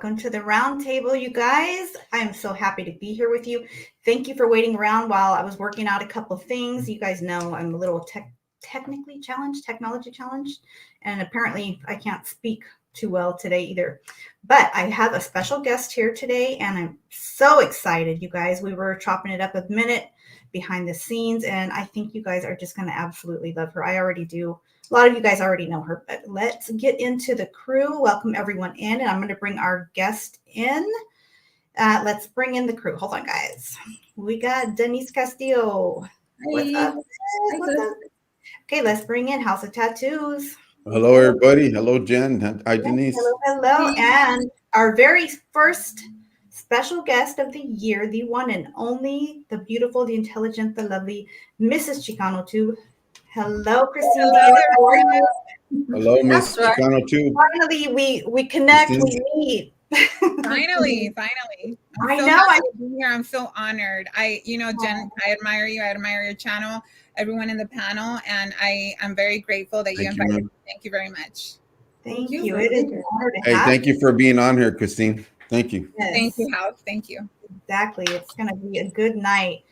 Welcome to the round table, you guys. I'm so happy to be here with you. Thank you for waiting around while I was working out a couple of things. You guys know I'm a little technology challenged, and apparently I can't speak too well today either. But I have a special guest here today, and I'm so excited, you guys. We were chopping it up a minute behind the scenes, and I think you guys are just going to absolutely love her. I already do. A lot of you guys already know her, but let's get into the crew. Welcome everyone in, and I'm going to bring our guest in. Let's bring in the crew. Hold on, guys. We got Denise Castillo. What's up? What's up? Okay, let's bring in House of Tattoos. Hello, everybody. Hello, Jen. Hi, Denise. Hello. And our very first special guest of the year, the one and only, the beautiful, the intelligent, the lovely Mrs. Chicano Tube. Hello, Christine. How are you? Hello, Miss Chicano Tube. Finally, we connect. We meet. Finally. I'm so honored. Jen, I admire you. I admire your channel, everyone in the panel, and I'm very grateful that you invited me. Thank you very much. Thank you. It is an honor to have thank you for being on here, Christine. Thank you. Yes. Thank you, House. Thank you. Exactly. It's going to be a good night.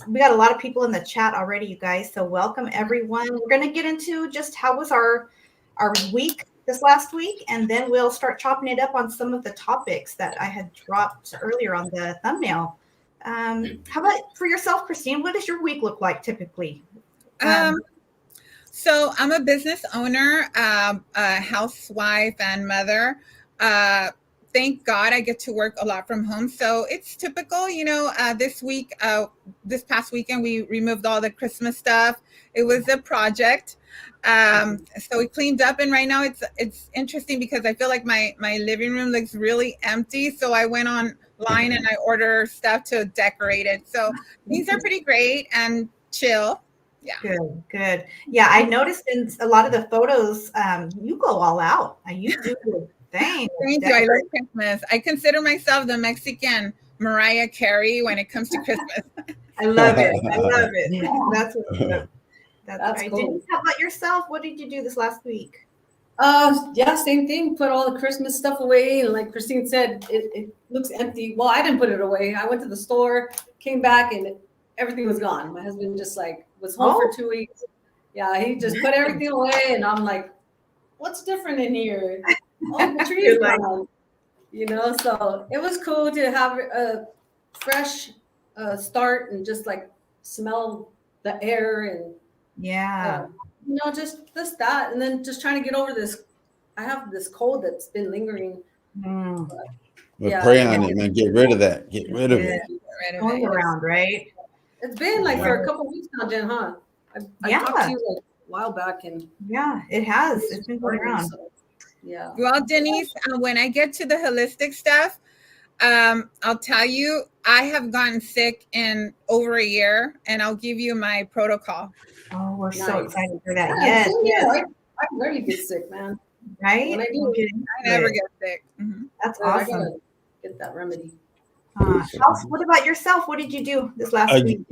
We got a lot of people in the chat already, you guys. So welcome everyone. We're going to get into just how was our week this last week, and then we'll start chopping it up on some of the topics that I had dropped earlier on the thumbnail. How about for yourself, Christine? What does your week look like typically? So I'm a business owner, a housewife and mother. Thank God I get to work a lot from home. So it's typical, this past weekend, we removed all the Christmas stuff. It was a project. So we cleaned up, and right now it's interesting because I feel like my living room looks really empty. So I went online and I ordered stuff to decorate it. So things are pretty great and chill. Yeah. Good. Yeah, I noticed in a lot of the photos, you go all out. You do. Thank you. I love Christmas. I consider myself the Mexican Mariah Carey when it comes to Christmas. I love it. That's what's That's right. Cool. How about yourself? What did you do this last week? Same thing. Put all the Christmas stuff away, and like Christine said, it looks empty. Well, I didn't put it away. I went to the store, came back, and everything was gone. My husband just was home for 2 weeks. Yeah, he just put everything away, and I'm like, what's different in here? Oh, the tree is gone. So it was cool to have a fresh start and just smell the air and just that, and then just trying to get over this. I have this cold that's been lingering. Pray on it, man. Get rid of that. Get rid of it. Going around, right? It's been for a couple of weeks now, Jen, huh? I talked to you a while back, and it has. It's been going around. So, yeah. Well, Denise, when I get to the holistic stuff, I'll tell you, I have gotten sick in over a year, and I'll give you my protocol. Oh, we're so excited for that. Yes. I'm ready to get sick, man. Right? When I do, I never get sick. Mm-hmm. That's awesome. Get that remedy. What about yourself? What did you do this last week?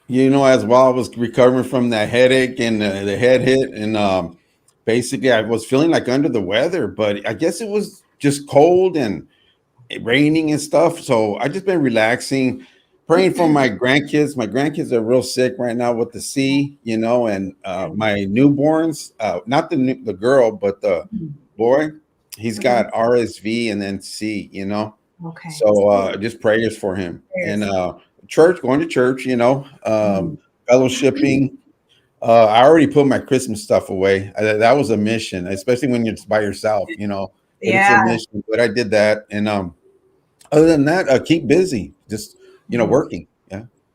As well, I was recovering from that headache and the head hit, and basically I was feeling like under the weather, but I guess it was just cold and raining and stuff. So I just been relaxing, praying for my grandkids. My grandkids are real sick right now with the C, and my newborns, not the girl, but the boy, he's got RSV and then C, Okay. So just prayers for him and going to church, fellowshipping. I already put my Christmas stuff away. That was a mission, especially when you're by yourself, It's a mission, but I did that. And other than that, keep busy, just, working.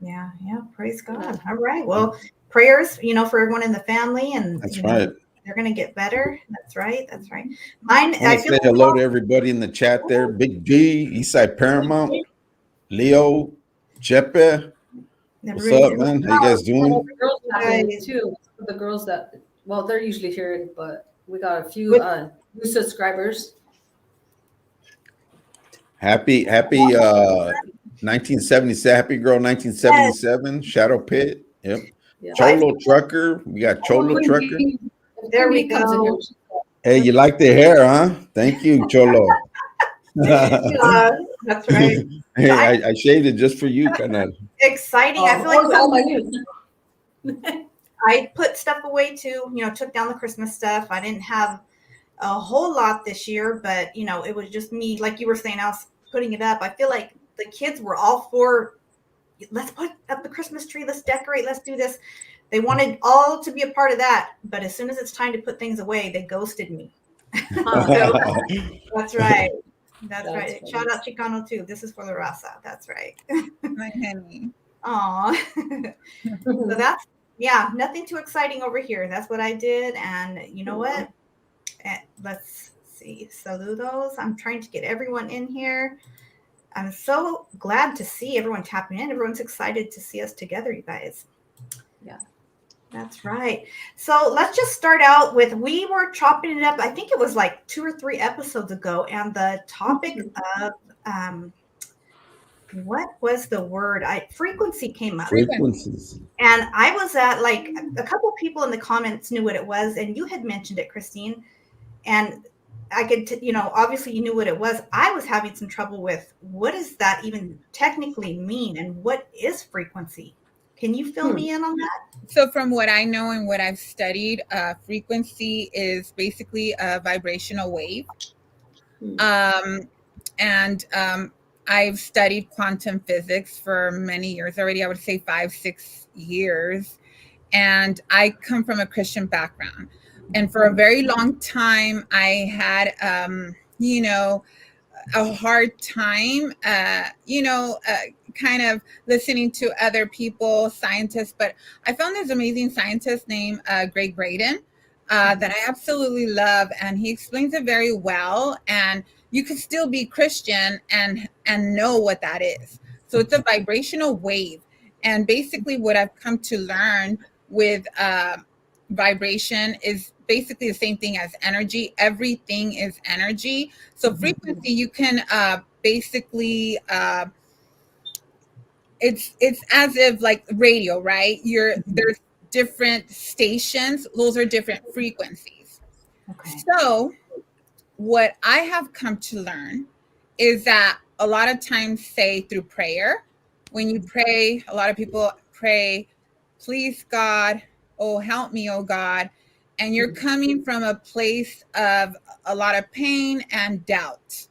Yeah. Praise God. All right. Well, prayers, for everyone in the family, and that's right. They're going to get better. That's right. Mine. I say hello to everybody in the chat there. Big G, Eastside Paramount, Leo, Chepe. What's up, man? How you guys doing? The girls too. The girls they're usually here, but we got a few new subscribers. Happy 1977. Happy girl 1977. Shadow Pit. Yep. Yeah. Cholo Trucker. We got Cholo Trucker. There we go. Hey, you like the hair, huh? Thank you, Cholo. Yeah, that's right. Hey, I- I shaved it just for you, kind of. Exciting. I feel like all my news. I put stuff away too, took down the Christmas stuff. I didn't have a whole lot this year, but it was just me, like you were saying, I was putting it up. I feel like the kids were all for, let's put up the Christmas tree, let's decorate, let's do this. They wanted all to be a part of that, but as soon as it's time to put things away, they ghosted me. That's right. That's right. funny. Shout out Chicano too. This is for the raza. That's right. My honey. Aw. So that's, yeah, nothing too exciting over here. That's what I did. And you know what? Let's see. Saludos. I'm trying to get everyone in here. I'm so glad to see everyone tapping in. Everyone's excited to see us together, you guys. Yeah. That's right. So let's just start out with, we were chopping it up. I think it was like 2 or 3 episodes ago. And the topic of, what was the word? Frequency came up. Frequencies. And I was at, like, a couple people in the comments knew what it was, and you had mentioned it, Christine. And I could, obviously you knew what it was. I was having some trouble with, what does that even technically mean, and what is frequency? Can you fill me in on that? So from what I know and what I've studied, frequency is basically a vibrational wave. I've studied quantum physics for many years already. I would say 5-6 years. And I come from a Christian background. And for a very long time, I had, a hard time, kind of listening to other people, scientists. But I found this amazing scientist named Greg Braden that I absolutely love. And he explains it very well. And you can still be Christian and know what that is. So it's a vibrational wave. And basically what I've come to learn with vibration is basically the same thing as energy. Everything is energy. So frequency, you can basically, it's as if like radio, right? There's different stations. Those are different frequencies. Okay. So what I have come to learn is that a lot of times, say through prayer, when you pray, a lot of people pray, please God, oh, help me, oh God. And you're coming from a place of a lot of pain and doubt.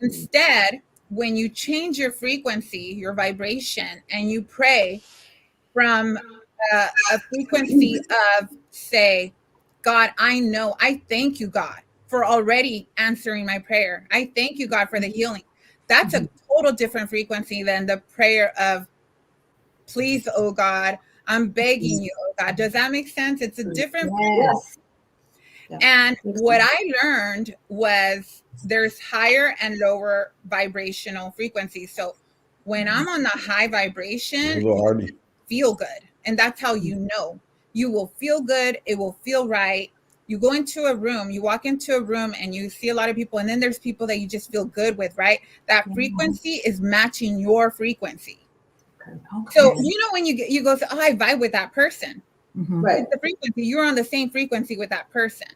Instead, when you change your frequency, your vibration, and you pray from a frequency of, say, God, I thank you, God, for already answering my prayer. I thank you, God, for the healing. That's a total different frequency than the prayer of, please, oh God, I'm begging you, oh God. Does that make sense? It's a different Yes. And what I learned was there's higher and lower vibrational frequencies. So when I'm on the high vibration, you feel good. And that's how you know. You will feel good. It will feel right. You go into a room, you walk into a room and you see a lot of people, and then there's people that you just feel good with, right? That frequency is matching your frequency. Okay. So, when you go, oh, I vibe with that person. Right. It's the frequency. You're on the same frequency with that person.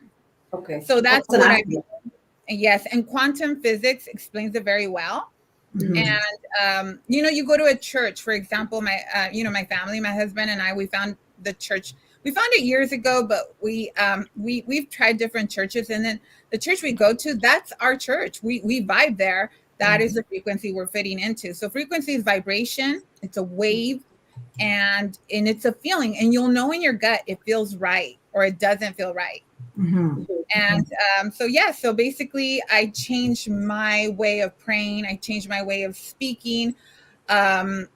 Okay. So that's what I mean. Yes. And quantum physics explains it very well. And, you go to a church, for example, my family, my husband and I, we found the church. We found it years ago, but we've tried different churches, and then the church we go to, that's our church. We vibe there. That is the frequency we're fitting into. So frequency is vibration. It's a wave, and it's a feeling, and you'll know in your gut it feels right or it doesn't feel right. And so basically I changed my way of praying. I changed my way of speaking. And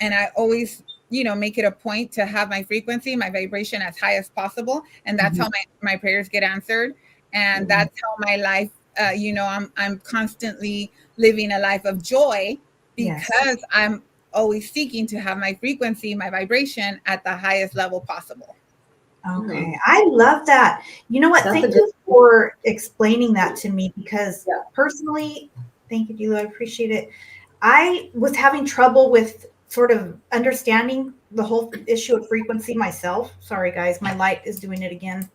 I always, make it a point to have my frequency, my vibration as high as possible. And that's how my prayers get answered. And that's how my life, I'm constantly living a life of joy because I'm always seeking to have my frequency, my vibration at the highest level possible. Okay. I love that. You know what? Thank you for explaining that to me, because personally, thank you, Dilo. I appreciate it. I was having trouble with sort of understanding the whole issue of frequency myself. Sorry, guys. My light is doing it again.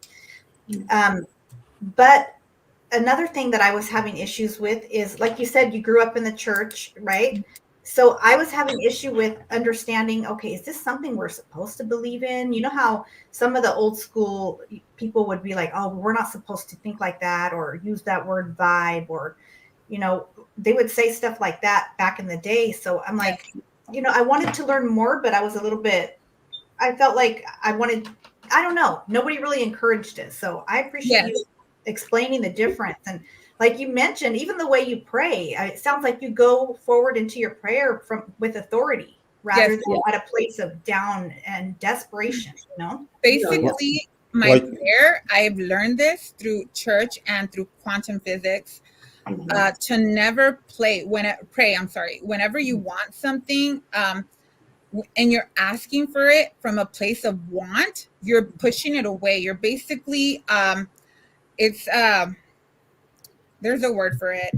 But another thing that I was having issues with is, like you said, you grew up in the church, right? So I was having issue with understanding, okay, is this something we're supposed to believe in? You know how some of the old school people would be like, oh, we're not supposed to think like that or use that word vibe, or, you know, they would say stuff like that back in the day. So I'm like, you know, I wanted to learn more, but I was a little bit, I felt like I wanted, I don't know, nobody really encouraged it. So I appreciate Yes. you explaining the difference. And like you mentioned, even the way you pray, it sounds like you go forward into your prayer from with authority rather Yes. than at a place of down and desperation, you know? Basically, my Like- prayer, I've learned this through church and through quantum physics, to never pray. I'm sorry. Whenever you want something, and you're asking for it from a place of want, you're pushing it away. You're basically, it's, there's a word for it,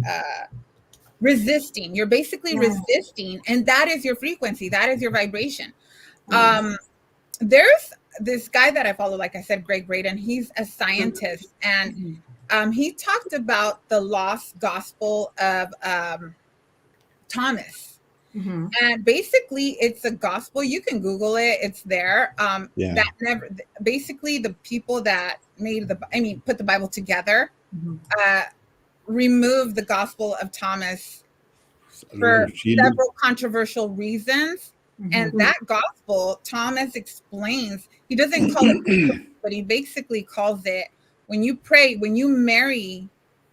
resisting. You're basically resisting, and that is your frequency. That is your vibration. There's this guy that I follow, like I said, Greg Braden. He's a scientist, and he talked about the lost gospel of Thomas. And basically, it's a gospel. You can Google it; it's there. That never, basically, the people that put the Bible together, removed the gospel of Thomas for several controversial reasons. And that gospel, Thomas explains, he doesn't call it, but he basically calls it, when you pray, when you marry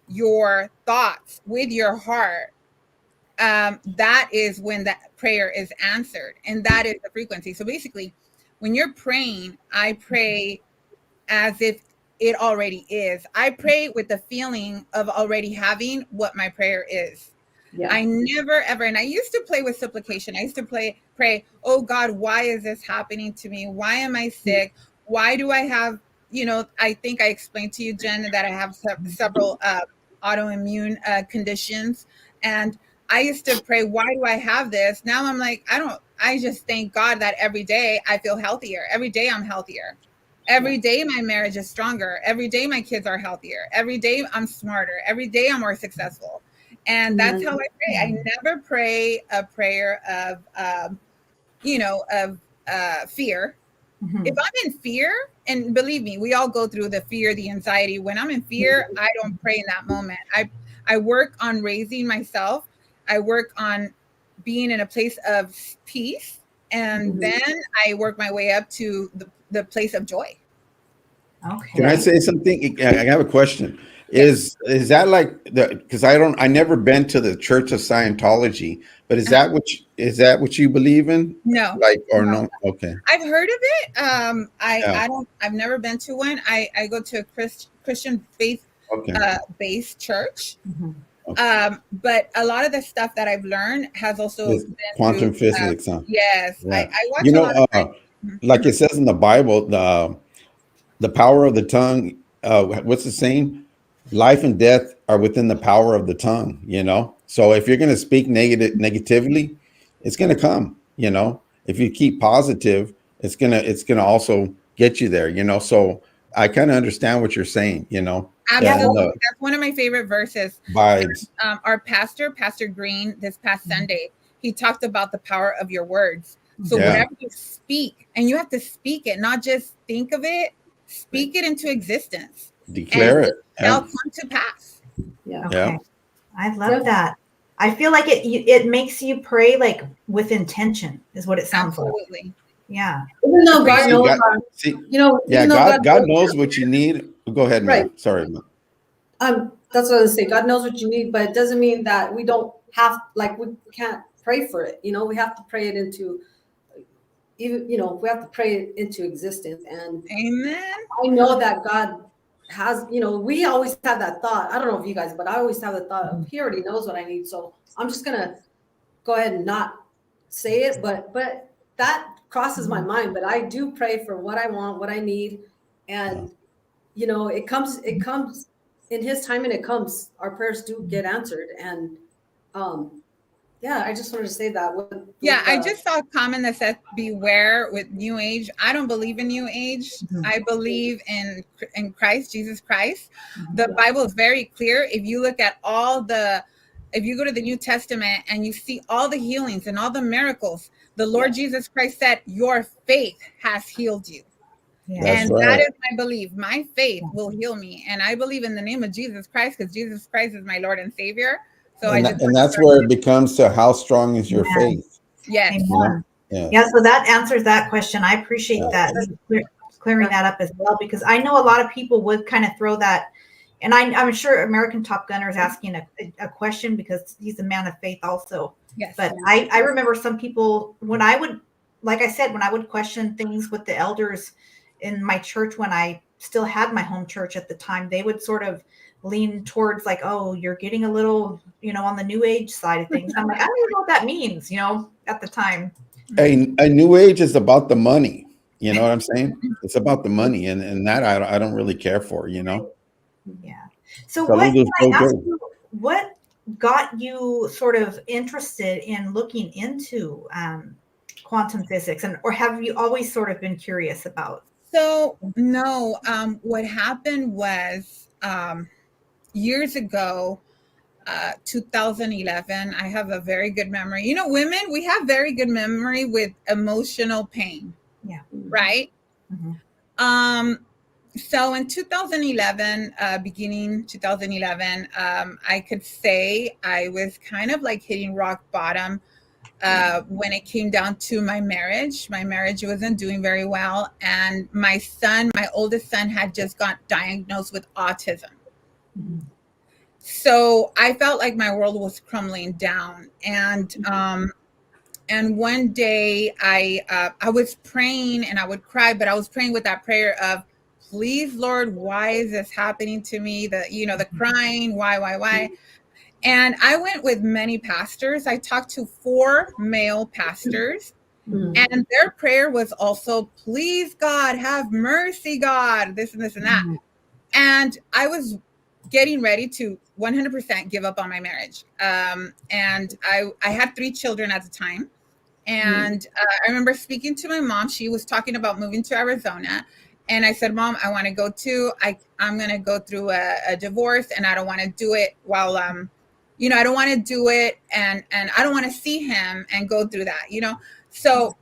your thoughts with your heart, that is when that prayer is answered. And that is the frequency. So basically, when you're praying, I pray as if it already is. I pray with the feeling of already having what my prayer is. I never ever, and I used to play with supplication. I used to pray, oh God, why is this happening to me? Why am I sick? Why do I have, I think I explained to you, Jen, that I have several autoimmune conditions. And I used to pray, why do I have this? Now I'm like, I just thank God that every day I feel healthier. Every day I'm healthier. Every day my marriage is stronger. Every day my kids are healthier. Every day I'm smarter. Every day I'm more successful. And that's how I pray. I never pray a prayer of, fear. If I'm in fear, and believe me, we all go through the fear, the anxiety. When I'm in fear, I don't pray in that moment. I work on raising myself. I work on being in a place of peace. And then I work my way up to the place of joy. Okay. Can I say something? I have a question. Is that like because I never been to the Church of Scientology, but is that what you believe in? No. Like, or no? Okay. I've heard of it. I've never been to one. I go to a Christian faith based church. But a lot of the stuff that I've learned has also been quantum physics. Yes. Yeah. I watch a lot of like it says in the Bible, the power of the tongue, what's the saying? Life and death are within the power of the tongue, So if you're going to speak negatively, it's going to come, If you keep positive, it's going to also get you there, So I kind of understand what you're saying, Absolutely. That's one of my favorite verses. Vibes. And, our Pastor Green, this past Sunday, he talked about the power of your words. So whatever you speak, and you have to speak it, not just think of it, speak it into existence. Declare it. Shall come to pass. Okay. I love that. I feel like it makes you pray like with intention is what it sounds like. Yeah. Even though God knows, God knows what you need. Go ahead, man. Right. Sorry, man. That's what I was saying. God knows what you need, but it doesn't mean that we don't have, we can't pray for it. We have to pray it into, we have to pray it into existence. And amen. I know that God has, we always have that thought. I don't know if you guys, but I always have the thought of he already knows what I need. So I'm just going to go ahead and not say it, but that crosses my mind. But I do pray for what I want, what I need. And, it comes in his time, and our prayers do get answered. And Yeah, I just wanted to say that. Yeah, I just saw a comment that said beware with New Age. I don't believe in New Age. I believe in Christ, Jesus Christ. The Bible is very clear. If you look at if you go to the New Testament and you see all the healings and all the miracles, the Lord Jesus Christ said, your faith has healed you. That's And right. that is my belief. My faith will heal me. And I believe in the name of Jesus Christ, because Jesus Christ is my Lord and Savior. So And that's where it becomes to how strong is your faith. Yes. Amen. You know? Yeah. Yeah, so that answers that question. I appreciate Yeah. that clearing that up as well, because I know a lot of people would kind of throw that, and I'm sure American Top Gunner is asking a question because he's a man of faith also. Yes. But I remember some people when I would, like I said, when I would question things with the elders in my church when I still had my home church at the time, they would sort of lean towards like, oh, you're getting a little, on the new age side of things. And I'm like, I don't even know what that means, at the time. A new age is about the money. You know what I'm saying? It's about the money, and that I don't really care for. Yeah. So Saludos, what, can I ask Jojo. you, what got you sort of interested in looking into quantum physics, or have you always sort of been curious about? So no, what happened was years ago, 2011. I have a very good memory. Women, we have very good memory with emotional pain. Yeah. Right. So in 2011, beginning 2011, I could say I was kind of like hitting rock bottom when it came down to my marriage. My marriage wasn't doing very well. And my oldest son had just got diagnosed with autism. So I felt like my world was crumbling down. And one day I was praying and I would cry, but I was praying with that prayer of, please, Lord, why is this happening to me? The crying, why? And I went with many pastors. I talked to 4 male pastors, and their prayer was also, please, God, have mercy, God, this and this and that. And I was getting ready to 100% give up on my marriage. And I had 3 children at the time. And I remember speaking to my mom. She was talking about moving to Arizona. And I said, Mom, I want to go too. I'm going to go through a divorce, and I don't want to do it while, I don't want to do it. And I don't want to see him and go through that, So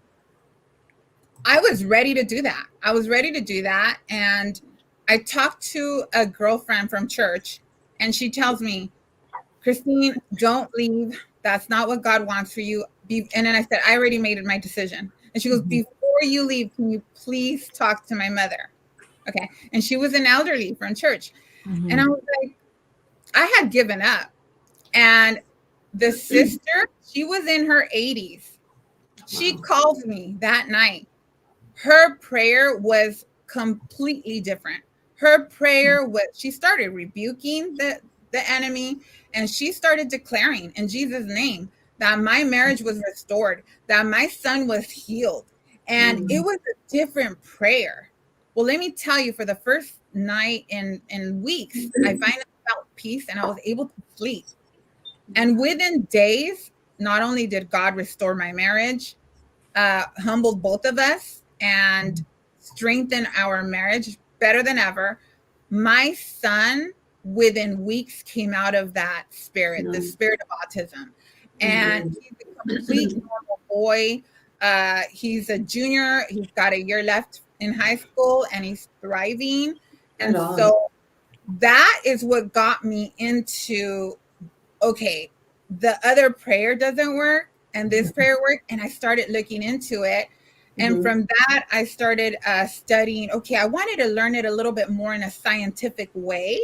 I was ready to do that. And I talked to a girlfriend from church, and she tells me, Christine, don't leave. That's not what God wants for you. And then I said, I already made my decision. And she goes, before you leave, can you please talk to my mother? Okay. And she was an elderly from church. And I was like, I had given up. And the sister, she was in her 80s. She called me that night. Her prayer was completely different. Her prayer was, she started rebuking the enemy, and she started declaring in Jesus' name that my marriage was restored, that my son was healed. And it was a different prayer. Well, let me tell you, for the first night in weeks, I finally felt peace, and I was able to sleep. And within days, not only did God restore my marriage, humbled both of us, and strengthened our marriage better than ever, my son within weeks came out of that spirit, the spirit of autism. And he's a complete normal boy. He's a junior. He's got a year left in high school, and he's thriving. And so that is what got me into, okay, the other prayer doesn't work, and this prayer worked. And I started looking into it. And from that, I started studying. Okay, I wanted to learn it a little bit more in a scientific way.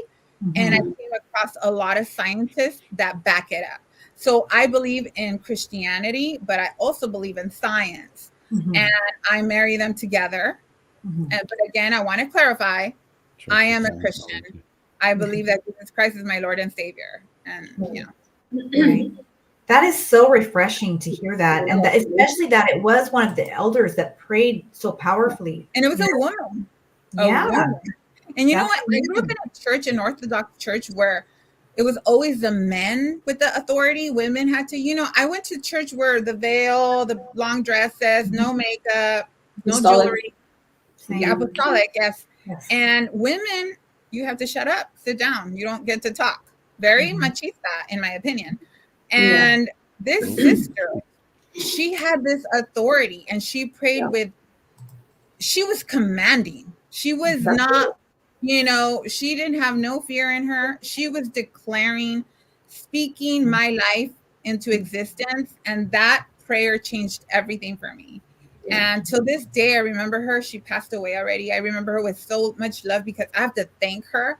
And I came across a lot of scientists that back it up. So I believe in Christianity, but I also believe in science. And I marry them together. But again, I want to clarify, I am a Christian. I believe that Jesus Christ is my Lord and Savior. And, Right. That is so refreshing to hear that. And especially that it was one of the elders that prayed so powerfully. And it was a woman. Yeah. And you know what? I grew up in a church, an Orthodox church, where it was always the men with the authority. Women had to, I went to church where the veil, the long dresses, no makeup, no Apostolic. jewelry. Same. Yeah, apostolic, yes. Yes. And women, you have to shut up, sit down. You don't get to talk. Very machista, in my opinion. And this sister, she had this authority, and she prayed she was commanding. She was not, she didn't have no fear in her. She was declaring, speaking my life into existence. And that prayer changed everything for me. And till this day, I remember her. She passed away already. I remember her with so much love because I have to thank her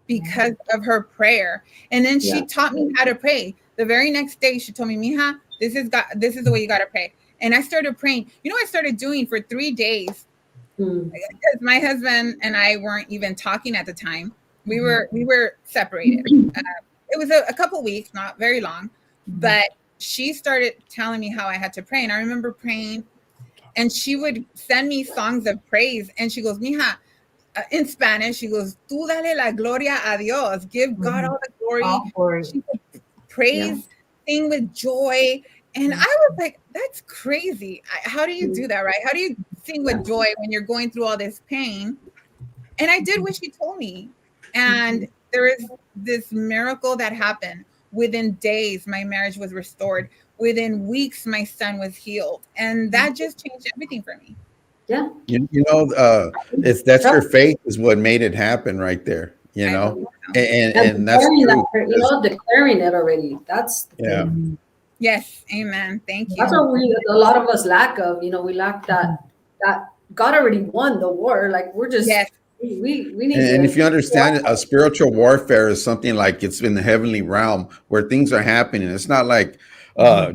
because of her prayer. And then she taught me how to pray. The very next day, she told me, Mija, this is the way you got to pray. And I started praying. I started doing for 3 days because my husband and I weren't even talking at the time. We were separated. It was a couple weeks, not very long, but she started telling me how I had to pray. And I remember praying, and she would send me songs of praise. And she goes, Mija, in Spanish, she goes, tú dale la gloria a Dios. Give God all the glory. All glory. She would praise, sing with joy. And I was like, that's crazy. How do you do that, right? How do you sing with joy when you're going through all this pain? And I did what she told me. And there is this miracle that happened. Within days, my marriage was restored. Within weeks, my son was healed. And that just changed everything for me. Yeah. That's your faith is what made it happen right there, and that's true. Declaring it already. That's the thing. Yes. Amen. Thank you. That's what a lot of us lack of, we lack that God already won the war. Like we're just, we need and if you understand a spiritual warfare is something like it's in the heavenly realm where things are happening. It's not like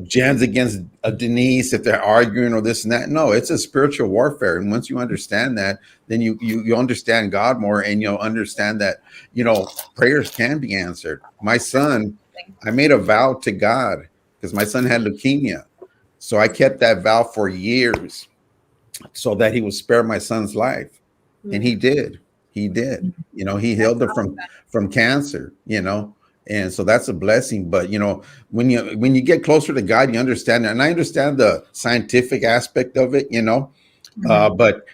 Jen's against Denise if they're arguing or this and that. No, it's a spiritual warfare. And once you understand that, then you understand God more, and you'll understand that, prayers can be answered. My son, I made a vow to God because my son had leukemia. So I kept that vow for years so that he would spare my son's life. And he did. He healed her from cancer, And so that's a blessing. But, when you get closer to God, you understand it. And I understand the scientific aspect of it, but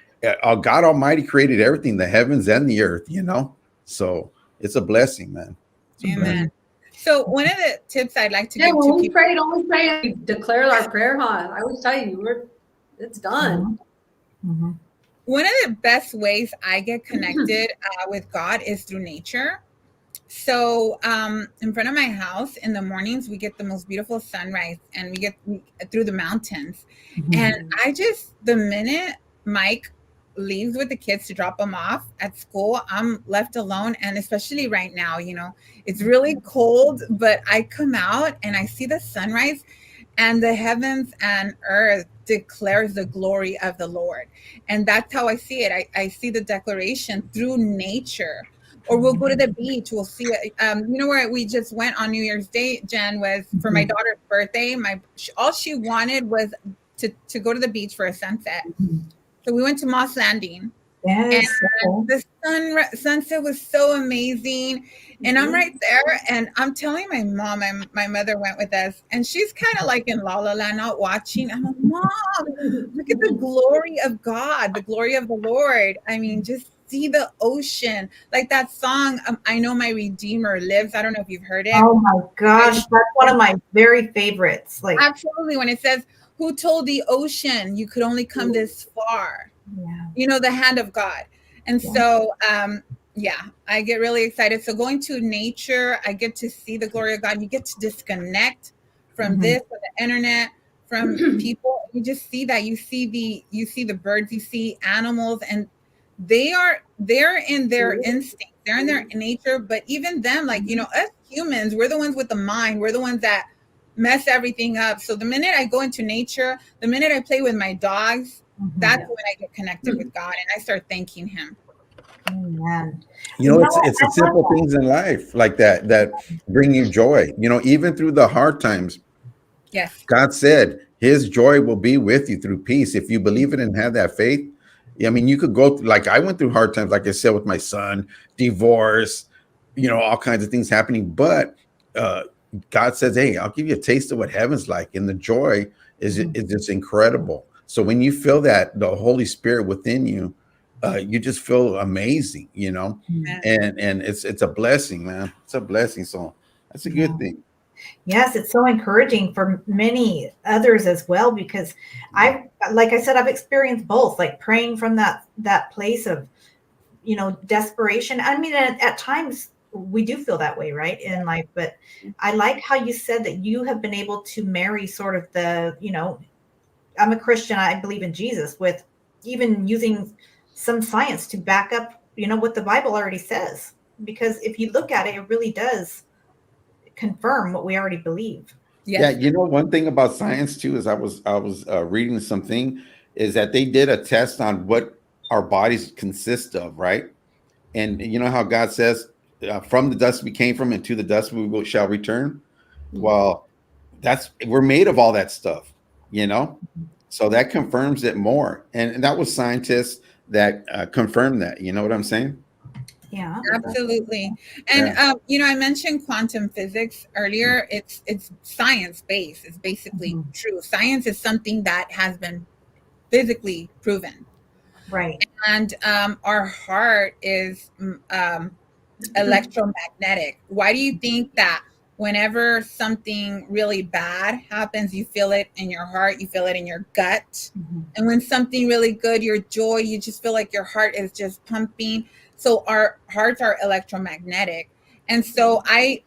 God Almighty created everything, the heavens and the earth, So it's a blessing, man. Amen. So one of the tips I'd like to give when to we people. pray, don't we pray and declare our prayer, huh? I always tell you, it's done. One of the best ways I get connected with God is through nature. So in front of my house in the mornings, we get the most beautiful sunrise, and we get through the mountains. And the minute Mike leaves with the kids to drop them off at school, I'm left alone. And especially right now, it's really cold, but I come out and I see the sunrise, and the heavens and earth declares the glory of the Lord. And that's how I see it. I see the declaration through nature. Or we'll go to the beach. We'll see it. Where we just went on New Year's Day, Jen, was for my daughter's birthday. All she wanted was to go to the beach for a sunset. So we went to Moss Landing. Yes. And the sunset was so amazing. And I'm right there, and I'm telling my mom, my mother went with us, and she's kind of like in La La Land, not watching. I'm like, Mom, look at the glory of God, the glory of the Lord. I mean, just see the ocean, like that song, I Know My Redeemer Lives. I don't know if you've heard it. Oh my gosh, that's one of my very favorites. Like, absolutely, when it says, who told the ocean you could only come this far? The hand of God. And so I get really excited. So going to nature, I get to see the glory of God. You get to disconnect from this, from the internet, from people. You just see that. You see the birds, you see animals, and they're in their instinct, they're in their nature. But even them, like, us humans, we're the ones with the mind, we're the ones that mess everything up. So the minute I go into nature, the minute I play with my dogs, that's when I get connected with God, and I start thanking him. Amen. It's the simple things in life like that bring you joy, even through the hard times. Yes, God said his joy will be with you through peace. If you believe it and have that faith, I mean, you could go through, like I went through hard times, like I said, with my son, divorce, all kinds of things happening. But God says, "Hey, I'll give you a taste of what heaven's like," and the joy is just incredible. So when you feel that the Holy Spirit within you, you just feel amazing, Yeah. and it's a blessing, man. It's a blessing. So that's a good thing. Yes, it's so encouraging for many others as well, because like I said, I've experienced both, like praying from that place of, desperation. I mean, at times we do feel that way, right, in life, but I like how you said that you have been able to marry sort of I'm a Christian, I believe in Jesus, with even using some science to back up, what the Bible already says. Because if you look at it, it really does confirm what we already believe. Yeah, Yes. one thing about science too is I was reading something is that they did a test on what our bodies consist of, right? And you know how God says, "From the dust we came from, and to the dust shall return." Well, we're made of all that stuff, so that confirms it more. And that was scientists that confirmed that. You know what I'm saying? Yeah. Absolutely. And I mentioned quantum physics earlier. It's science based. It's basically true. Science is something that has been physically proven. Right. And our heart is electromagnetic. Why do you think that whenever something really bad happens, you feel it in your heart, you feel it in your gut? And when something really good, your joy, you just feel like your heart is just pumping. So our hearts are electromagnetic. And so I'm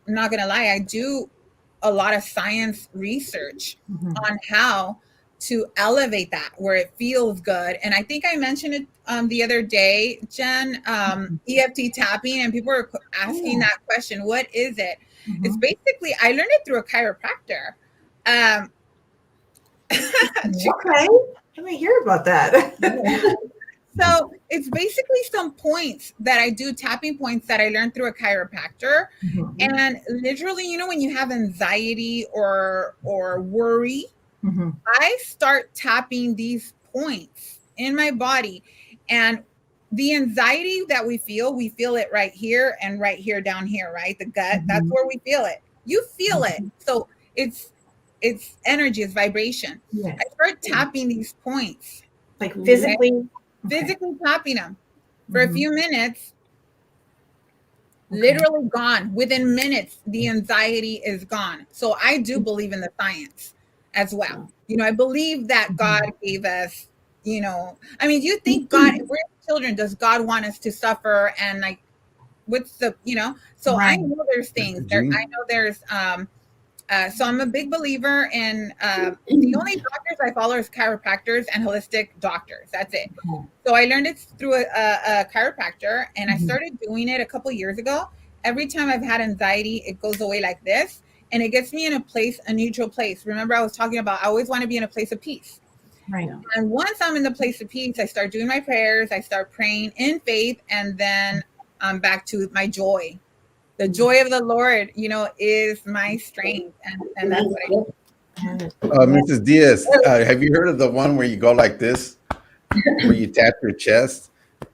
not gonna lie, I do a lot of science research on how to elevate that where it feels good. And I think I mentioned it the other day, Jen, EFT tapping, and people were asking that question, what is it? It's basically, I learned it through a chiropractor. Okay, let me hear about that. So it's basically some points that I do, tapping points that I learned through a chiropractor. And literally, when you have anxiety or worry, I start tapping these points in my body. And the anxiety that we feel it right here and right here down here, right? The gut, that's where we feel it. You feel it. So it's energy, it's vibration. Yes. I start tapping these points. Like physically? Physically tapping them for a few minutes, literally gone. Within minutes, the anxiety is gone. So I do believe in the science as well. I believe that God gave us, do you think God, if we're children, does God want us to suffer? And like, what's the, so I know there's things there. I know there's, so I'm a big believer in the only doctors I follow is chiropractors and holistic doctors. That's it. So I learned it through a chiropractor, and I started doing it a couple years ago. Every time I've had anxiety, it goes away like this, and it gets me in a neutral place. Remember, I was talking about I always want to be in a place of peace. Right. And once I'm in the place of peace, I start doing my prayers. I start praying in faith, and then I'm back to my joy. The joy of the Lord, is my strength. And that's what I do. Mrs. Diaz, have you heard of the one where you go like this, where you tap your chest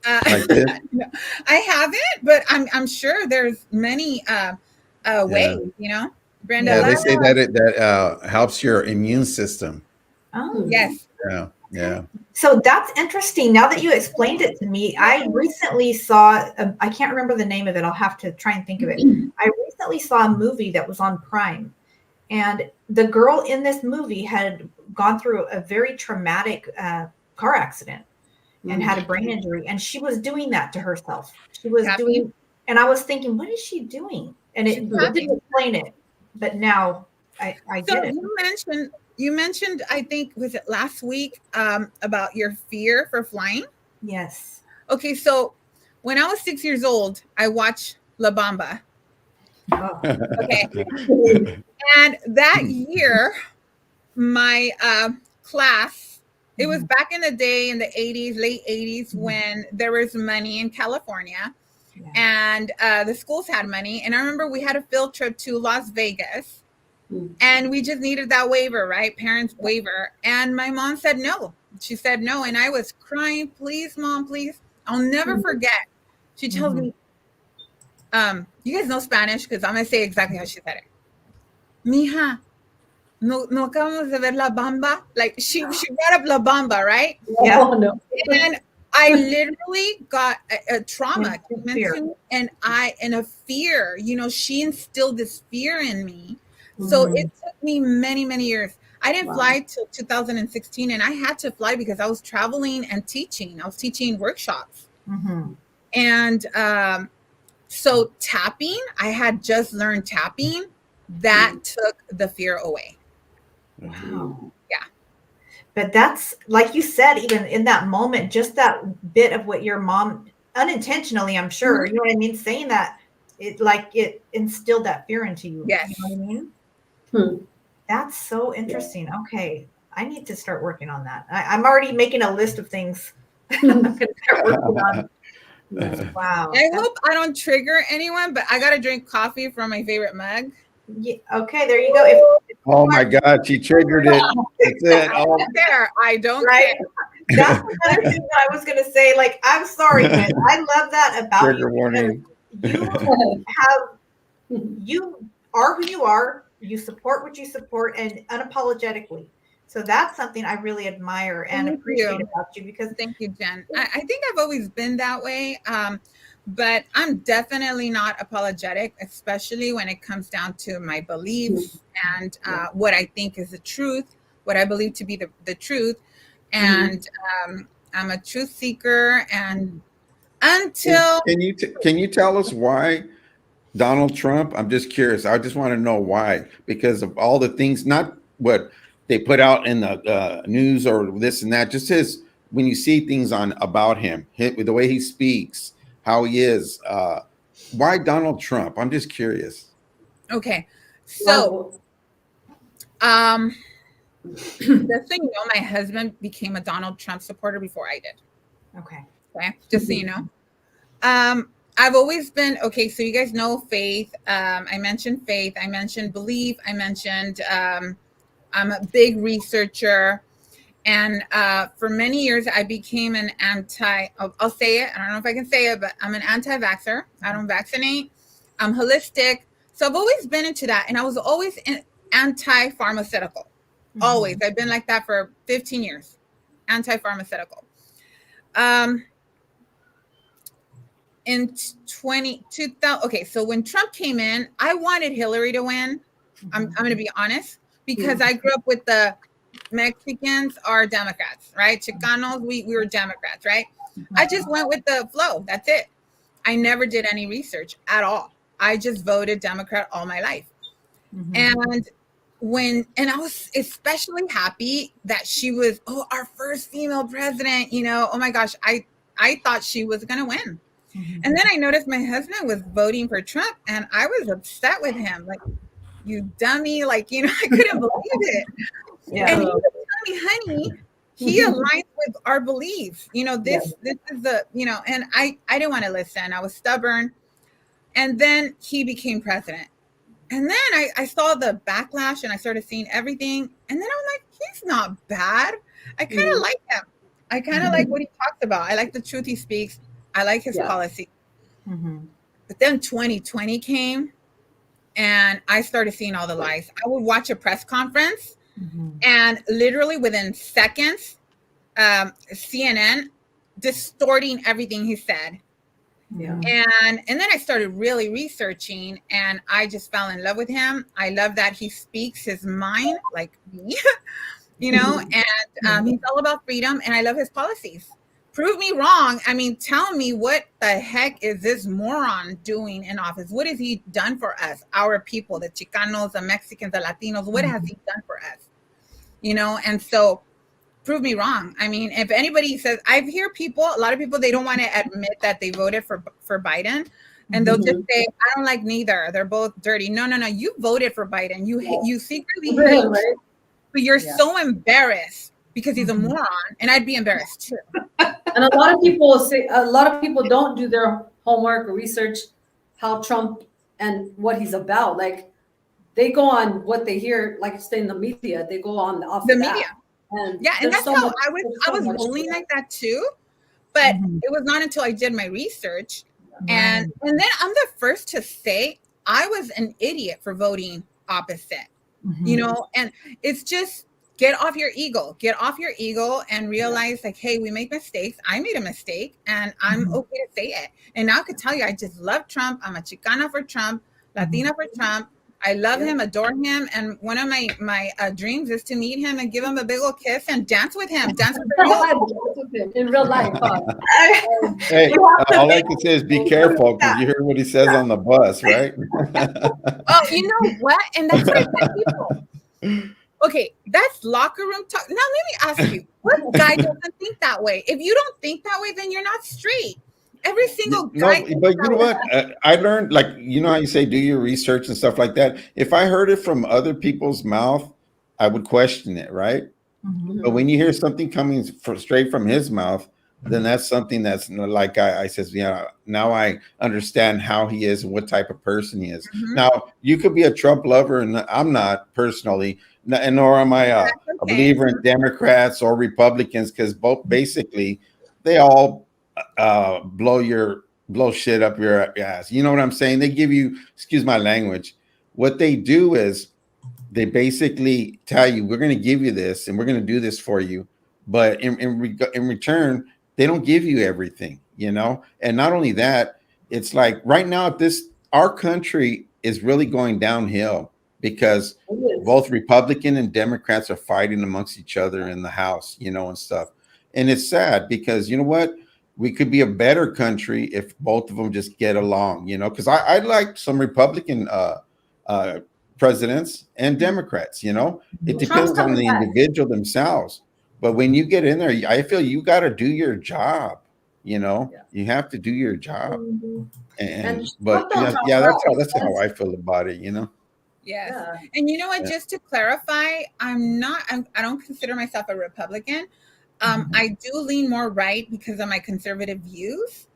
like this? I haven't, but I'm sure there's many ways, Brenda. Yeah, they say that it helps your immune system. Oh, yes. Yeah. So that's interesting. Now that you explained it to me, I recently saw, I can't remember the name of it. I'll have to try and think of it. I recently saw a movie that was on Prime, and the girl in this movie had gone through a very traumatic car accident and had a brain injury. And she was doing that to herself. She was doing, and I was thinking, what is she doing? And it didn't explain it, but now I get it. You mentioned, I think, was it last week, about your fear for flying? Yes. Okay, so when I was 6 years old, I watched La Bamba. Oh. Okay. And that year, my class, it was back in the day in the 80s, late 80s, when there was money in California. And the schools had money. And I remember we had a field trip to Las Vegas. And we just needed that waiver, right? Parents' waiver. And my mom said no. She said no. And I was crying, please, Mom, please. I'll never forget. She tells me, You guys know Spanish because I'm gonna say exactly how she said it. Mija, no acabamos de ver La Bamba. Like she brought up La Bamba, right? Yeah. Oh, no. And I literally got a trauma came Fear. into me, and a fear. You know, she instilled this fear in me. So Mhm. it took me many, many years. I didn't Wow. fly till 2016, and I had to fly because I was traveling and teaching. I was teaching workshops, Mhm. and so tapping. I had just learned tapping. That took the fear away. Wow. Yeah. But that's like you said, even in that moment, just that bit of what your mom unintentionally, I'm sure, you know what I mean, saying that it instilled that fear into you. Yes. You know what I mean? Hmm. That's so interesting. Okay. I need to start working on that. I'm already making a list of things I'm gonna start working on. Wow. I hope I don't trigger anyone, but I gotta drink coffee from my favorite mug. Yeah, okay, there you go. If Oh my God, she triggered it. That's it. I Oh, don't care. I don't right. care. That's another thing that I was gonna say. Like, I'm sorry, but I love that about trigger you. warning. You are who you are, you support what you support, and unapologetically. So that's something I really admire and Thank appreciate you. about you, because Thank you, Jen. I think I've always been that way. But I'm definitely not apologetic, especially when it comes down to my beliefs and what I think is the truth, what I believe to be the truth. And I'm a truth seeker. And until Can you tell us why Donald Trump? I'm just curious. I just want to know why, because of all the things, not what they put out in the news or this and that, just when you see things about him, the way he speaks, how he is. Why Donald Trump? I'm just curious. okay, so just so you know, my husband became a Donald Trump supporter before I did. okay. Okay, just so you know. I've always been okay. So you guys know faith. I mentioned faith. I mentioned belief. I mentioned I'm a big researcher, and for many years I became an I'll say it. I don't know if I can say it, but I'm an anti-vaxxer. I don't vaccinate. I'm holistic. So I've always been into that, and I was always anti-pharmaceutical. Always. I've been like that for 15 years. Anti-pharmaceutical. In 2000, okay, so when Trump came in, I wanted Hillary to win. I'm going to be honest, because I grew up with the Mexicans are Democrats, right? Chicanos, we were Democrats, right? I just went with the flow. That's it. I never did any research at all. I just voted Democrat all my life. And I was especially happy that she was, our first female president, you know, oh my gosh, I thought she was going to win. And then I noticed my husband was voting for Trump, and I was upset with him. Like, you dummy, like, you know, I couldn't believe it. Yeah. And he was telling me, honey, he aligns with our beliefs. You know, this is the, you know, and I didn't want to listen. I was stubborn. And then he became president. And then I saw the backlash, and I started seeing everything. And then I'm like, he's not bad. I kind of like him. I kind of like what he talks about. I like the truth he speaks. I like his policy. But then 2020 came, and I started seeing all the lies. I would watch a press conference, and literally within seconds, CNN distorting everything he said. Yeah. And then I started really researching, and I just fell in love with him. I love that he speaks his mind like me, you know, and he's all about freedom, and I love his policies. Prove me wrong. I mean, tell me, what the heck is this moron doing in office? What has he done for us, our people, the Chicanos, the Mexicans, the Latinos? What has he done for us? You know, and so prove me wrong. I mean, if anybody says, I hear a lot of people, they don't want to admit that they voted for Biden, and they'll just say, I don't like neither. They're both dirty. No. You voted for Biden. You secretly hate him, but you're so embarrassed because he's a moron, and I'd be embarrassed too. And a lot of people don't do their homework or research how Trump and what he's about. Like, they go on what they hear, like say in the media, they go on off the media. And that's how I was rolling like that too. But it was not until I did my research And then I'm the first to say I was an idiot for voting opposite. You know, and it's just get off your ego and realize like, hey, we make mistakes. I made a mistake and I'm okay to say it. And now I could tell you, I just love Trump. I'm a Chicana for Trump, Latina for Trump. I love him, adore him, and one of my dreams is to meet him and give him a big old kiss and dance with him. Dance with him in real life. Hey, all I can say is be careful because you heard what he says on the bus, right? Oh, you know what? And that's why people. Okay, that's locker room talk. Now let me ask you, what guy doesn't think that way? If you don't think that way, then you're not straight. Every single guy. No, but you know what? I learned, like, you know how you say do your research and stuff like that. If I heard it from other people's mouth, I would question it, right? But when you hear something coming straight from his mouth, then that's something that's like I says, yeah, now I understand how he is and what type of person he is. Now, you could be a Trump lover, and I'm not personally, and nor am I a believer in Democrats or Republicans, because both basically they all blow shit up your ass. You know what I'm saying? They give you, excuse my language. What they do is they basically tell you, we're going to give you this and we're going to do this for you. But in return, they don't give you everything, you know? And not only that, it's like right now our country is really going downhill because both Republican and Democrats are fighting amongst each other in the House, you know, and stuff. And it's sad because you know what? We could be a better country if both of them just get along, you know, because I like some Republican presidents and Democrats, you know, it depends on the individual themselves. But when you get in there, I feel you got to do your job, you know, you have to do your job. But that's how I feel about it, you know. Yes. Yeah. And you know what, just to clarify, I don't consider myself a Republican. I do lean more right because of my conservative views,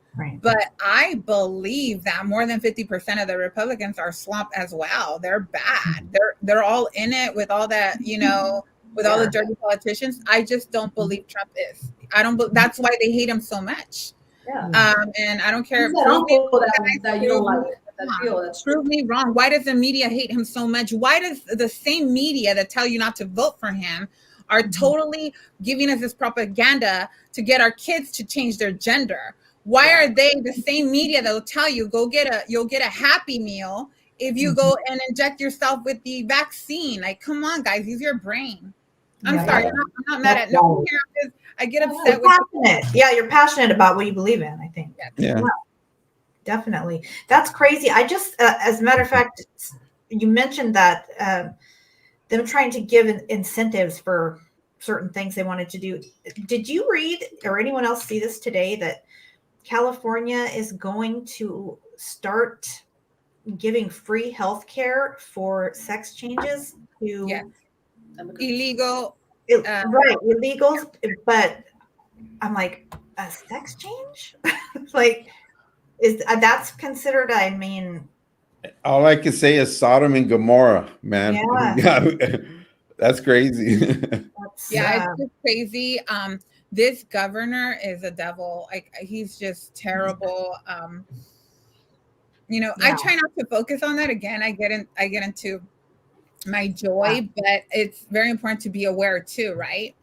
but I believe that more than 50% of the Republicans are slump as well. They're bad. They're all in it with all that, you know, with all the dirty politicians. I just don't believe Trump is. That's why they hate him so much. Yeah. And I don't care. Prove me wrong. Why does the media hate him so much? Why does the same media that tell you not to vote for him are totally giving us this propaganda to get our kids to change their gender? Why are they the same media that will tell you you'll get a Happy Meal if you go and inject yourself with the vaccine? Like, come on, guys, use your brain. I'm sorry, I'm not mad at no one here. I get upset with passionate. Yeah, you're passionate about what you believe in, I think. Yeah. Definitely. That's crazy. I just, as a matter of fact, you mentioned that them trying to give incentives for certain things they wanted to do. Did you read or anyone else see this today that California is going to start giving free health care for sex changes to illegal, illegals? But I'm like, a sex change? Like, that's considered, I mean, all I can say is Sodom and Gomorrah, man. Yeah. That's crazy. It's just crazy. This governor is a devil. Like, he's just terrible. You know, I try not to focus on that. Again, I get into my joy, but it's very important to be aware too, right?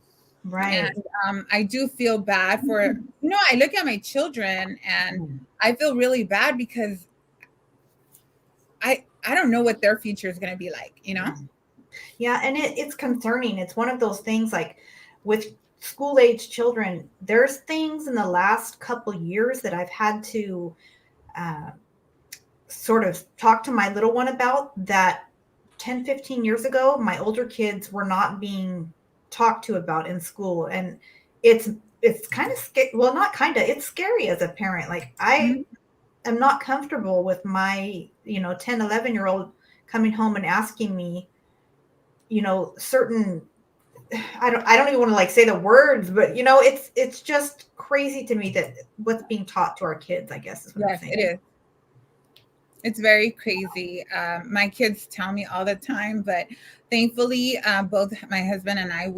Right. And I do feel bad for, you know, I look at my children and I feel really bad because I don't know what their future is going to be like, you know? Yeah. And it's concerning. It's one of those things like with school age children, there's things in the last couple years that I've had to sort of talk to my little one about that 10, 15 years ago, my older kids were not being talked to about in school. And it's kind of scary. Well, not kind of, it's scary as a parent. Like I am not comfortable with my, 10, 11-year-old coming home and asking me, certain, I don't even want to like say the words, but it's just crazy to me that what's being taught to our kids, I guess is what I'm saying. It is. It's very crazy. My kids tell me all the time, but thankfully, both my husband and I,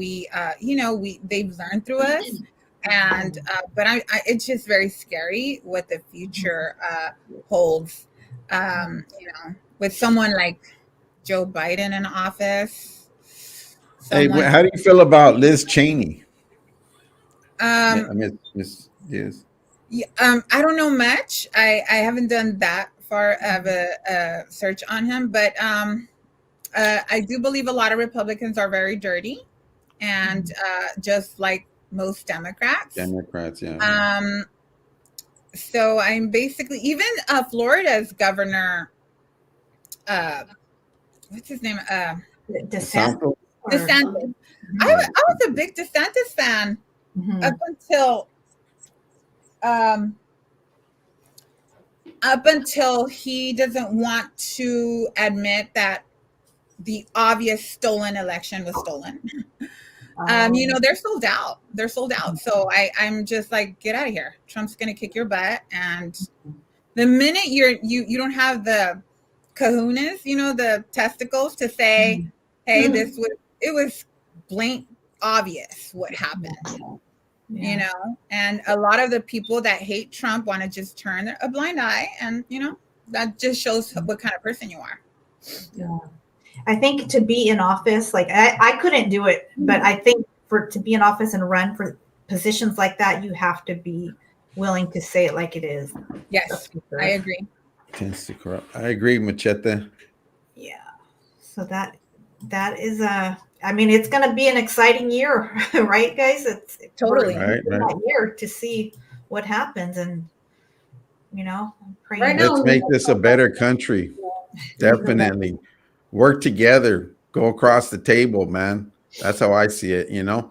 they've learned through us. And but it's just very scary what the future holds. You know, with someone like Joe Biden in office. Hey, Someone, how do you feel about Liz Cheney? um, I mean, yes. yeah, I don't know much. I haven't done that far of a search on him, but I do believe a lot of Republicans are very dirty, and just like most Democrats. Democrats, yeah. So I'm basically even Florida's governor. What's his name? DeSantis. DeSantis. I was a big DeSantis fan up until he doesn't want to admit that the obvious stolen election was stolen. You know, they're sold out. They're sold out. So I'm just like, get out of here. Trump's gonna kick your butt. And the minute you don't have the kahunas, you know, the testicles to say, hey, it was blatant obvious what happened. You know, and a lot of the people that hate Trump want to just turn a blind eye, and you know, that just shows what kind of person you are. Yeah. I think to be in office, like I couldn't do it, but I think to be in office and run for positions like that, you have to be willing to say it like it is. Yes, I agree. Tends to corrupt. I agree, Machete. Yeah. So that is I mean, it's going to be an exciting year, right, guys? It's totally right. Year to see what happens, and you know, Right now, let's make this a better country. Definitely work together, go across the table, man. That's how I see it, you know,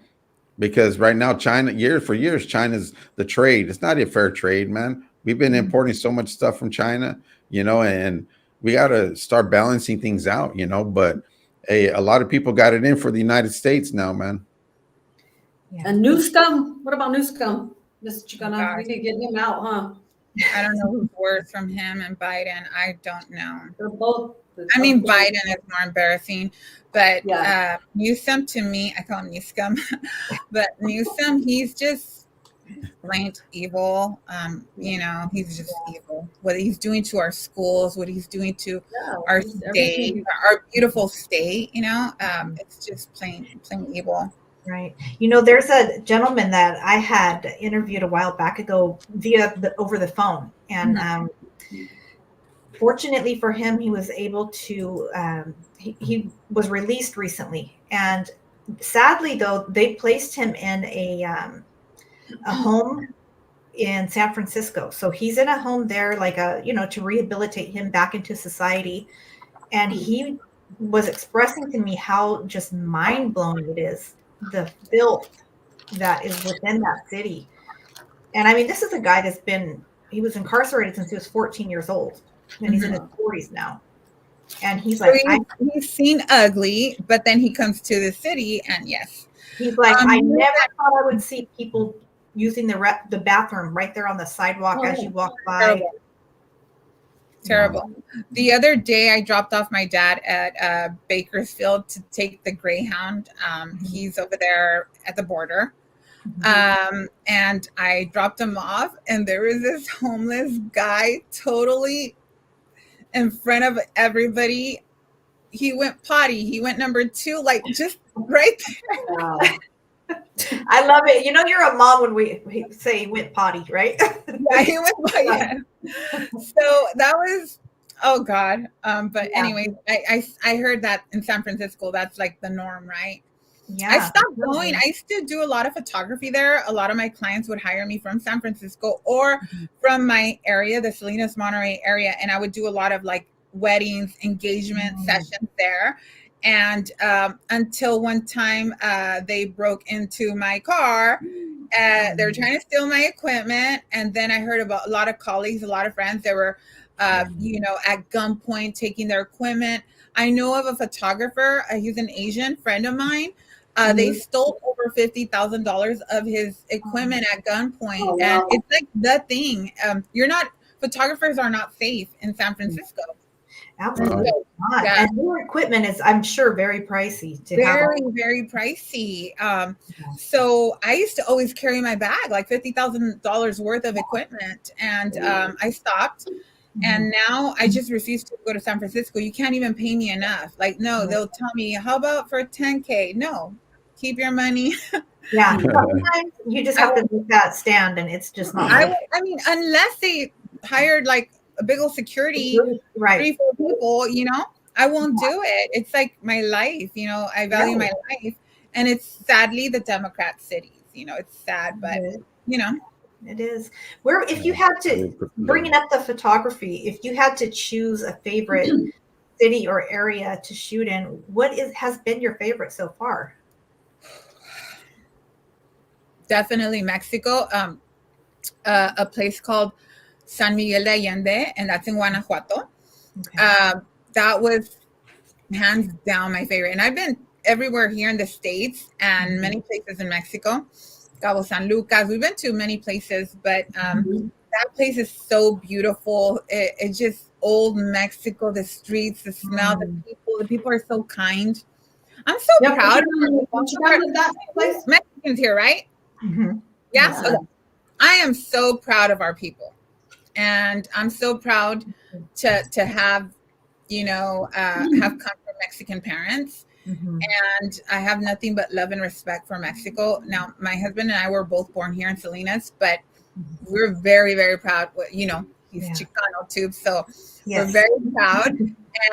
because right now, China, for years, China's the trade. It's not a fair trade, man. We've been importing so much stuff from China, you know, and we got to start balancing things out, you know, but hey, a lot of people got it in for the United States now, man. Yeah. And Newscomb, what about Newscomb? Mr. Chicana, we need to get him out, huh? I don't know who's worse from him and Biden. I don't know. They're both. I mean, Biden is more embarrassing, but Newsom, to me, I call him Newscomb, but Newsom, he's just plain evil. You know, he's just evil. What he's doing to our schools, what he's doing to our state, our beautiful state, you know, it's just plain evil. Right. You know, there's a gentleman that I had interviewed a while back ago over the phone. And fortunately for him, he was able to, he was released recently. And sadly, though, they placed him in a home in San Francisco. So he's in a home there, like to rehabilitate him back into society. And he was expressing to me how just mind blowing it is, the filth that is within that city. And I mean, this is a guy he was incarcerated since he was 14 years old, and he's in his 40s now. And he's like, he's seen ugly, but then he comes to the city, and yes, he's like, I never thought I would see people using the bathroom right there on the sidewalk as you walk by. Terrible. The other day, I dropped off my dad at Bakersfield to take the Greyhound. He's over there at the border. And I dropped him off, and there was this homeless guy totally in front of everybody. He went potty. He went number 2, like just right there. Wow. I love it. You know, you're a mom when we say he went potty, right? Yeah, he went potty. Yeah. So that was, oh God. But anyway, I heard that in San Francisco, that's like the norm, right? Yeah. I stopped going. I used to do a lot of photography there. A lot of my clients would hire me from San Francisco or from my area, the Salinas Monterey area. And I would do a lot of like weddings, engagement sessions there. And until one time they broke into my car. They were trying to steal my equipment. And then I heard about a lot of colleagues, a lot of friends that were, at gunpoint taking their equipment. I know of a photographer. He's an Asian friend of mine. They stole over $50,000 of his equipment at gunpoint. Oh, wow. And it's like the thing. Photographers are not safe in San Francisco. Absolutely not. Yeah. And your equipment is, I'm sure, very pricey to have. Very, very pricey. So I used to always carry my bag, like $50,000 worth of equipment. And I stopped. And now I just refuse to go to San Francisco. You can't even pay me enough. Like, no, they'll tell me, how about for 10K? No, keep your money. Yeah. Sometimes you just have to make that stand, and it's just not. I mean, unless they hired like a big old security, right. 3-4 people, you know, I won't do it. It's like my life, you know, I value my life. And it's sadly the Democrat cities, you know, it's sad, but you know. It is. Where, if you had to, bringing up the photography, if you had to choose a favorite city or area to shoot in, what has been your favorite so far? Definitely Mexico. A place called San Miguel de Allende, and that's in Guanajuato. Okay. That was hands down my favorite. And I've been everywhere here in the States and many places in Mexico. Cabo San Lucas. We've been to many places, but that place is so beautiful. It's just old Mexico, the streets, the smell, the people are so kind. I'm so proud of that place. Mexicans here, right? Mm-hmm. Yes. Okay. I am so proud of our people. And I'm so proud to have, you know, have come from Mexican parents. And I have nothing but love and respect for Mexico. Now, my husband and I were both born here in Salinas, but we're very, very proud. You know, he's Chicano too. So we're very proud.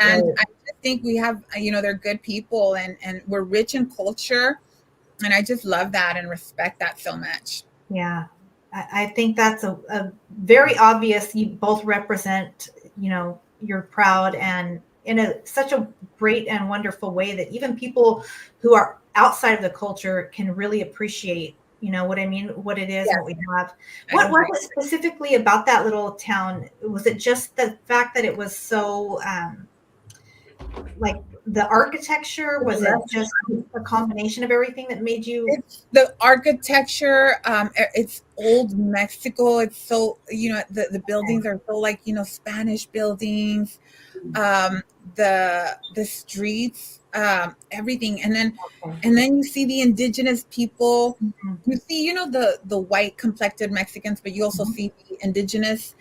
And I just think we have, you know, they're good people and we're rich in culture. And I just love that and respect that so much. Yeah. I think that's a very obvious. You both represent, you know, you're proud and in such a great and wonderful way that even people who are outside of the culture can really appreciate, you know what I mean, what it is and what we have. What was it specifically about that little town? Was it just the fact that it was so like the architecture? Was it just a combination of everything that made you? It's the architecture. It's old Mexico. It's so, you know, the buildings are so like, you know, Spanish buildings. The streets, everything, and then you see the indigenous people. You see, you know, the white complected Mexicans, but you also see the indigenous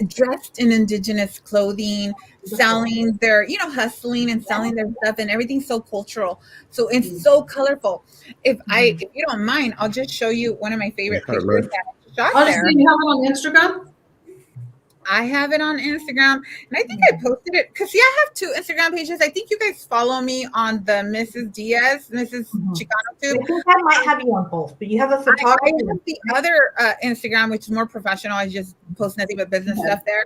dressed in indigenous clothing, selling their, you know, hustling and selling their stuff, and everything's so cultural. So it's so colorful. If you don't mind, I'll just show you one of my favorite pictures that I shot there. You have it on Instagram? I have it on Instagram, and I think I posted it because I have 2 Instagram pages. I think you guys follow me on the Mrs. Diaz, Mrs. Chicano too. I think I might have you on both, but you have a photographer. I have the other Instagram, which is more professional. I just post nothing but business stuff there.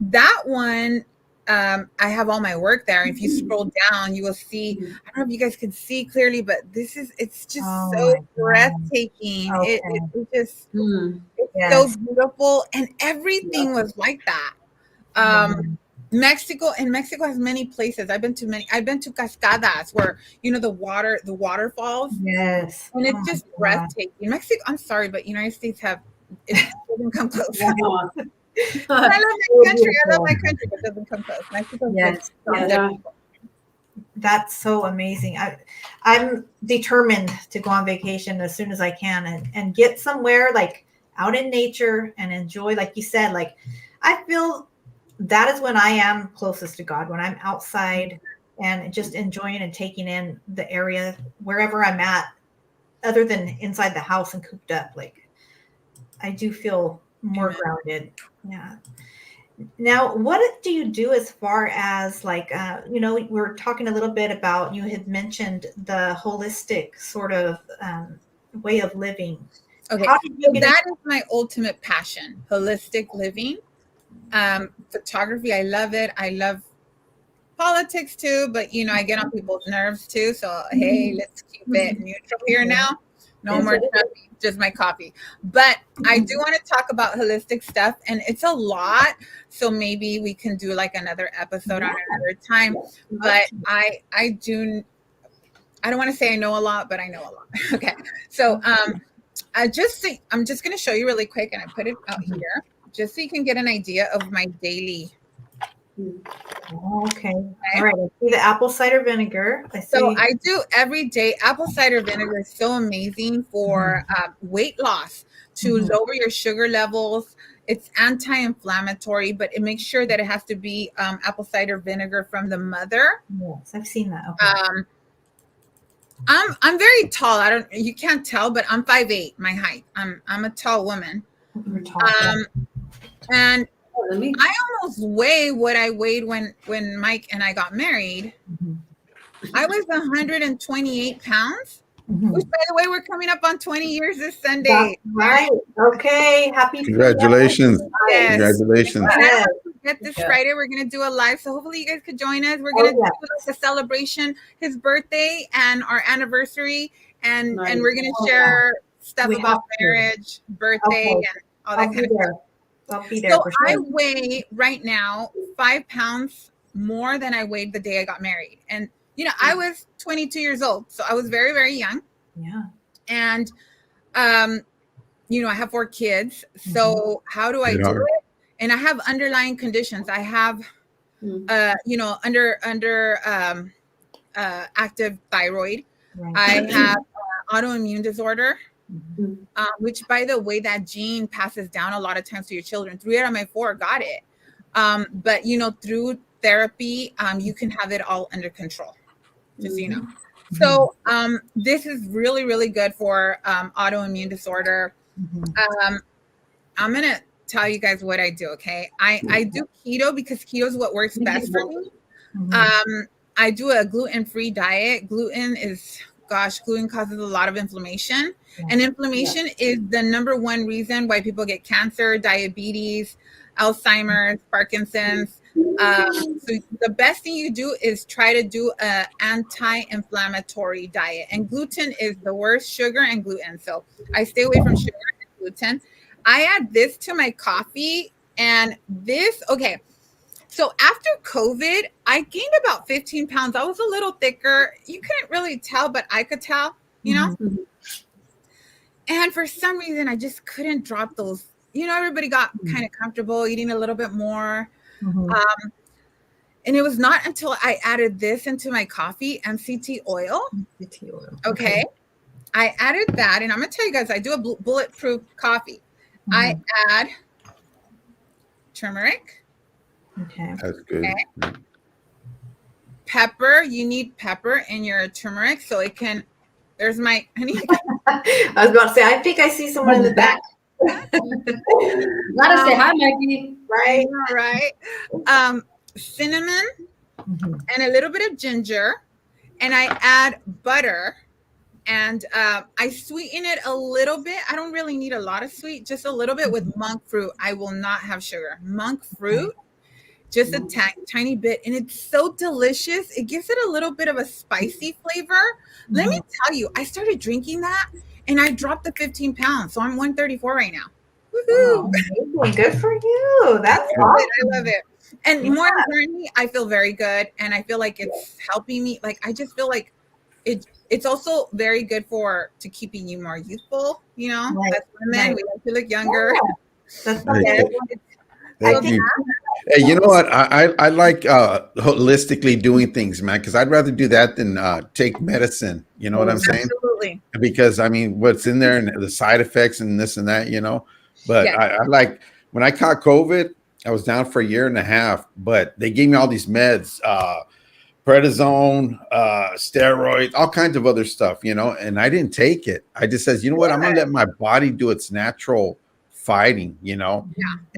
That one, I have all my work there. If you scroll down, you will see. I don't know if you guys can see clearly, but it's just so breathtaking. Okay. It just it's so beautiful, and everything was like that. Mexico has many places. I've been to Cascadas where, you know, the waterfalls. Yes. And it's just breathtaking. Mexico, I'm sorry, but United States it doesn't come close. I love my country, but it doesn't come close. Mexico. Yes. That's so amazing. I'm determined to go on vacation as soon as I can and get somewhere like out in nature and enjoy, like you said, like I feel that is when I am closest to God, when I'm outside and just enjoying and taking in the area wherever I'm at, other than inside the house and cooped up. Like I do feel more grounded. Yeah. Now, what do you do as far as like, you know, we're talking a little bit about, you had mentioned the holistic sort of way of living. Okay, so that is my ultimate passion, holistic living. Photography, I love it. I love politics too, but you know, I get on people's nerves too. So hey, let's keep it neutral here now. No more coffee, just my coffee. But I do want to talk about holistic stuff, and it's a lot. So maybe we can do like another episode on another time. But I don't want to say I know a lot, but I know a lot. Okay, so I'm just going to show you really quick, and I put it out here just so you can get an idea of my daily Oh, okay. All right. I see the apple cider vinegar. I see. So I do every day. Apple cider vinegar is so amazing for weight loss, to lower your sugar levels. It's anti-inflammatory, but it makes sure that it has to be apple cider vinegar from the mother. Yes, I've seen that. Okay. I'm very tall. You can't tell, but I'm 5'8", my height. I'm a tall woman. You're tall. And Let me. I almost weigh what I weighed when Mike and I got married. I was 128 pounds, which, by the way, we're coming up on 20 years this Sunday. That's right. Okay. Happy. Congratulations. Yes. Congratulations. Yes. This Friday, we're going to do a live. So hopefully you guys could join us. We're going to do a celebration, his birthday and our anniversary. And we're going to share stuff about marriage, birthday, and all that kind of stuff. I'll be there. So for sure. I weigh right now 5 pounds more than I weighed the day I got married. And, I was 22 years old. So I was very, very young. Yeah. And, I have 4 kids. So how do I do it? And I have underlying conditions. I have, under active thyroid. Right. I have autoimmune disorder. Which, by the way, that gene passes down a lot of times to your children. 3 out of my 4 got it. But, through therapy, you can have it all under control, just so you know. So this is really, really good for autoimmune disorder. I'm going to tell you guys what I do, okay? I do keto because keto is what works best for me. I do a gluten-free diet. Gluten causes a lot of inflammation. And inflammation is the number one reason why people get cancer, diabetes, Alzheimer's, Parkinson's. So the best thing you do is try to do an anti-inflammatory diet. And gluten is the worst, sugar and gluten. So I stay away from sugar and gluten. I add this to my coffee, and this, okay. So after COVID, I gained about 15 pounds. I was a little thicker. You couldn't really tell, but I could tell, And for some reason, I just couldn't drop those. Everybody got kind of comfortable eating a little bit more. And it was not until I added this into my coffee, MCT oil. Okay. I added that, and I'm going to tell you guys, I do a bulletproof coffee. I add turmeric. Okay. That's good. Okay. Pepper. You need pepper in your turmeric so it can. There's my honey. I was about to say, I think I see someone in the back. Gotta say hi, Maggie. Right. Right. Cinnamon and a little bit of ginger, and I add butter. And I sweeten it a little bit. I don't really need a lot of sweet, just a little bit with monk fruit. I will not have sugar. Monk fruit, just a tiny bit. And it's so delicious. It gives it a little bit of a spicy flavor. Let me tell you, I started drinking that and I dropped the 15 pounds. So I'm 134 right now. Woohoo! Oh, good for you. That's awesome. I love it. And more importantly, I feel very good. And I feel like it's helping me. Like, I just feel like it's also very good to keeping you more youthful, Right. As women, we like to look younger. That's Thank you. Hey, you know what? I like holistically doing things, man, because I'd rather do that than take medicine. You know what I'm saying? Absolutely. Because what's in there and the side effects and this and that, But I like, when I caught COVID, I was down for 1.5 years, but they gave me all these meds, prednisone, steroids, all kinds of other stuff, and I didn't take it. I just says, you know what? I'm going to let my body do its natural fighting,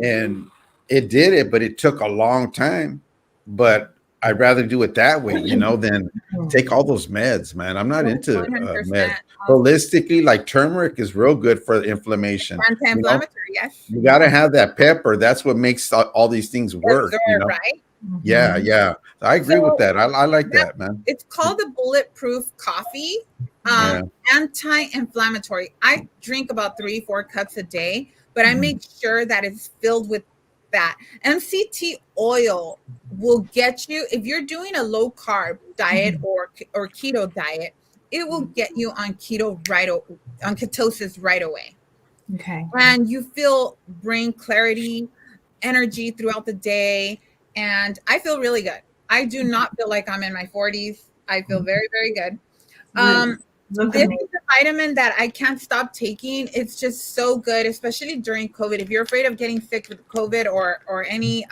and it did it, but it took a long time, but I'd rather do it that way, than take all those meds, man. I'm not into meds. Holistically, like turmeric is real good for inflammation. Anti-inflammatory, yes. You got to have that pepper. That's what makes all these things work, right? Yeah. I agree with that. I like that, man. It's called the bulletproof coffee. Anti-inflammatory. I drink about 3-4 cups a day, but I make sure that it's filled with that. MCT oil will get you, if you're doing a low carb diet or keto diet, it will get you on ketosis right away. Okay. And you feel brain clarity, energy throughout the day. and I feel really good. I do not feel like I'm in my 40s. I feel very, very good. Look This at me. is a vitamin that I can't stop taking. It's just so good, especially during COVID. If you're afraid of getting sick with COVID or any,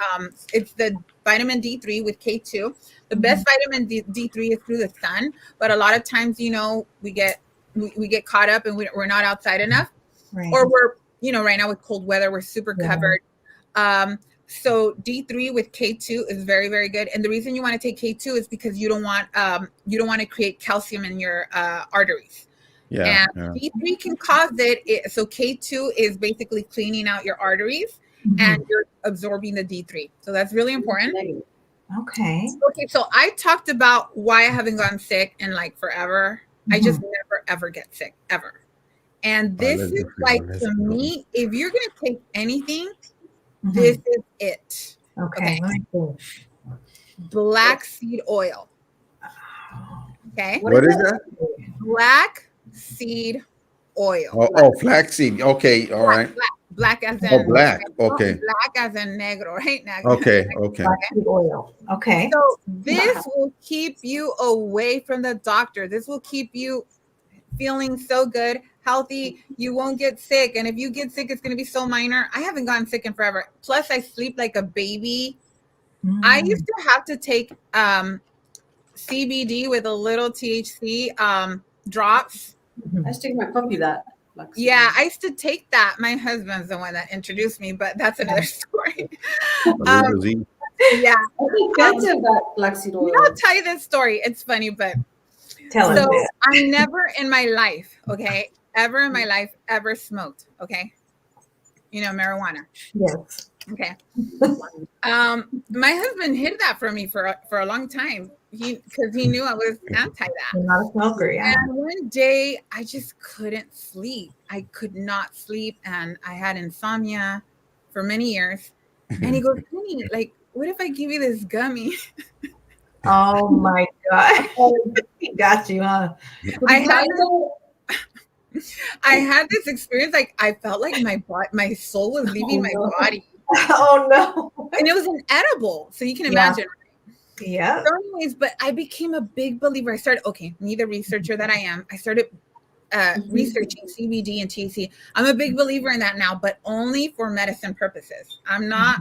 it's the vitamin D3 with K2. The best vitamin D3 is through the sun, but a lot of times, you know, we get caught up and we're not outside enough, Right. or we're, you know, right now with cold weather, we're super Yeah. covered. So D3 with K2 is very, very good. And the reason you want to take K2 is because you don't want to create calcium in your arteries. Yeah. And D3 can cause it. So K2 is basically cleaning out your arteries, and you're absorbing the D3. So that's really important. Okay. Okay, so I talked about why I haven't gotten sick in like forever. I just never ever get sick ever. And this is like, to me, if you're gonna take anything, this is it. Okay. Let me see. Black seed oil. Okay. What is that? Black seed oil. Oh, flaxseed. Okay. All right. Black as in black. Okay. Black as in negro, right? Negro. Okay. Black seed oil. Okay. So this will keep you away from the doctor. This will keep you feeling so good, healthy. You won't get sick. And if you get sick, it's going to be so minor. I haven't gotten sick in forever. Plus, I sleep like a baby. I used to have to take CBD with a little THC drops. I just take my puppy that. Yeah, I used to take that. My husband's the one that introduced me, but that's another story. Yeah. I think expensive that black seed oil. I'll tell you this story. It's funny, but Tell us. so I never in my life, okay, ever in my life, ever smoked, okay? You know, marijuana. Yes. Okay. My husband hid that from me for a long time. Because he knew I was anti that. You're not a smoker, yeah. And one day I just couldn't sleep. I could not sleep, and I had insomnia for many years. And he goes, "Honey, like, what if I give you this gummy?" Oh my God. He got you, huh? I had this experience, like I felt like my soul was leaving my body. Oh no. And it was an edible. So you can imagine. Yeah. So anyways, but I became a big believer. I started, me the researcher that I am, I started researching CBD and THC. I'm a big believer in that now, but only for medicine purposes. I'm not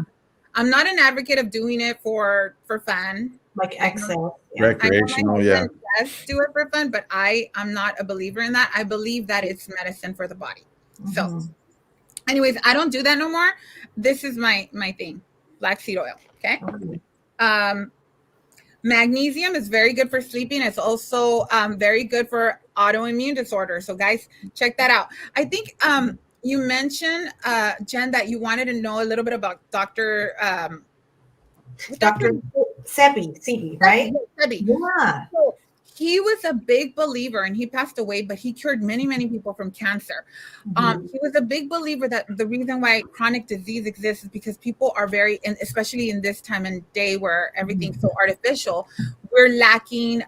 an advocate of doing it for fun. Like excess. Recreational, yeah. Yes, do it for fun, but I'm not a believer in that. I believe that it's medicine for the body. So anyways, I don't do that no more. This is my thing. Black seed oil. Okay. Magnesium is very good for sleeping. It's also very good for autoimmune disorders. So guys, check that out. I think you mentioned, Jen, that you wanted to know a little bit about Dr. Sebi, right? Sebi. Yeah. So he was a big believer, and he passed away, but he cured many, many people from cancer. He was a big believer that the reason why chronic disease exists is because people are very, and especially in this time and day where everything's so artificial, we're lacking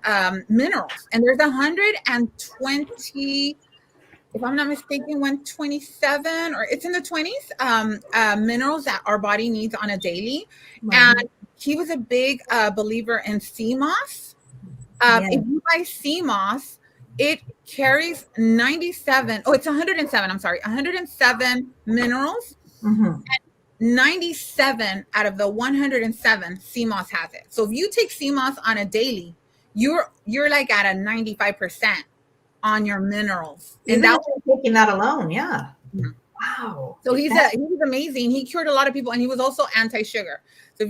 minerals. And there's 120, if I'm not mistaken, 127, or it's in the 20s, minerals that our body needs on a daily. And he was a big believer in sea moss. If you buy sea moss, it carries 107 minerals. And 97 out of the 107 sea moss has it. So if you take sea moss on a daily, you're like at a 95% on your minerals. And that was taking that alone, yeah. Wow. So he was amazing. He cured a lot of people, and he was also anti-sugar. So if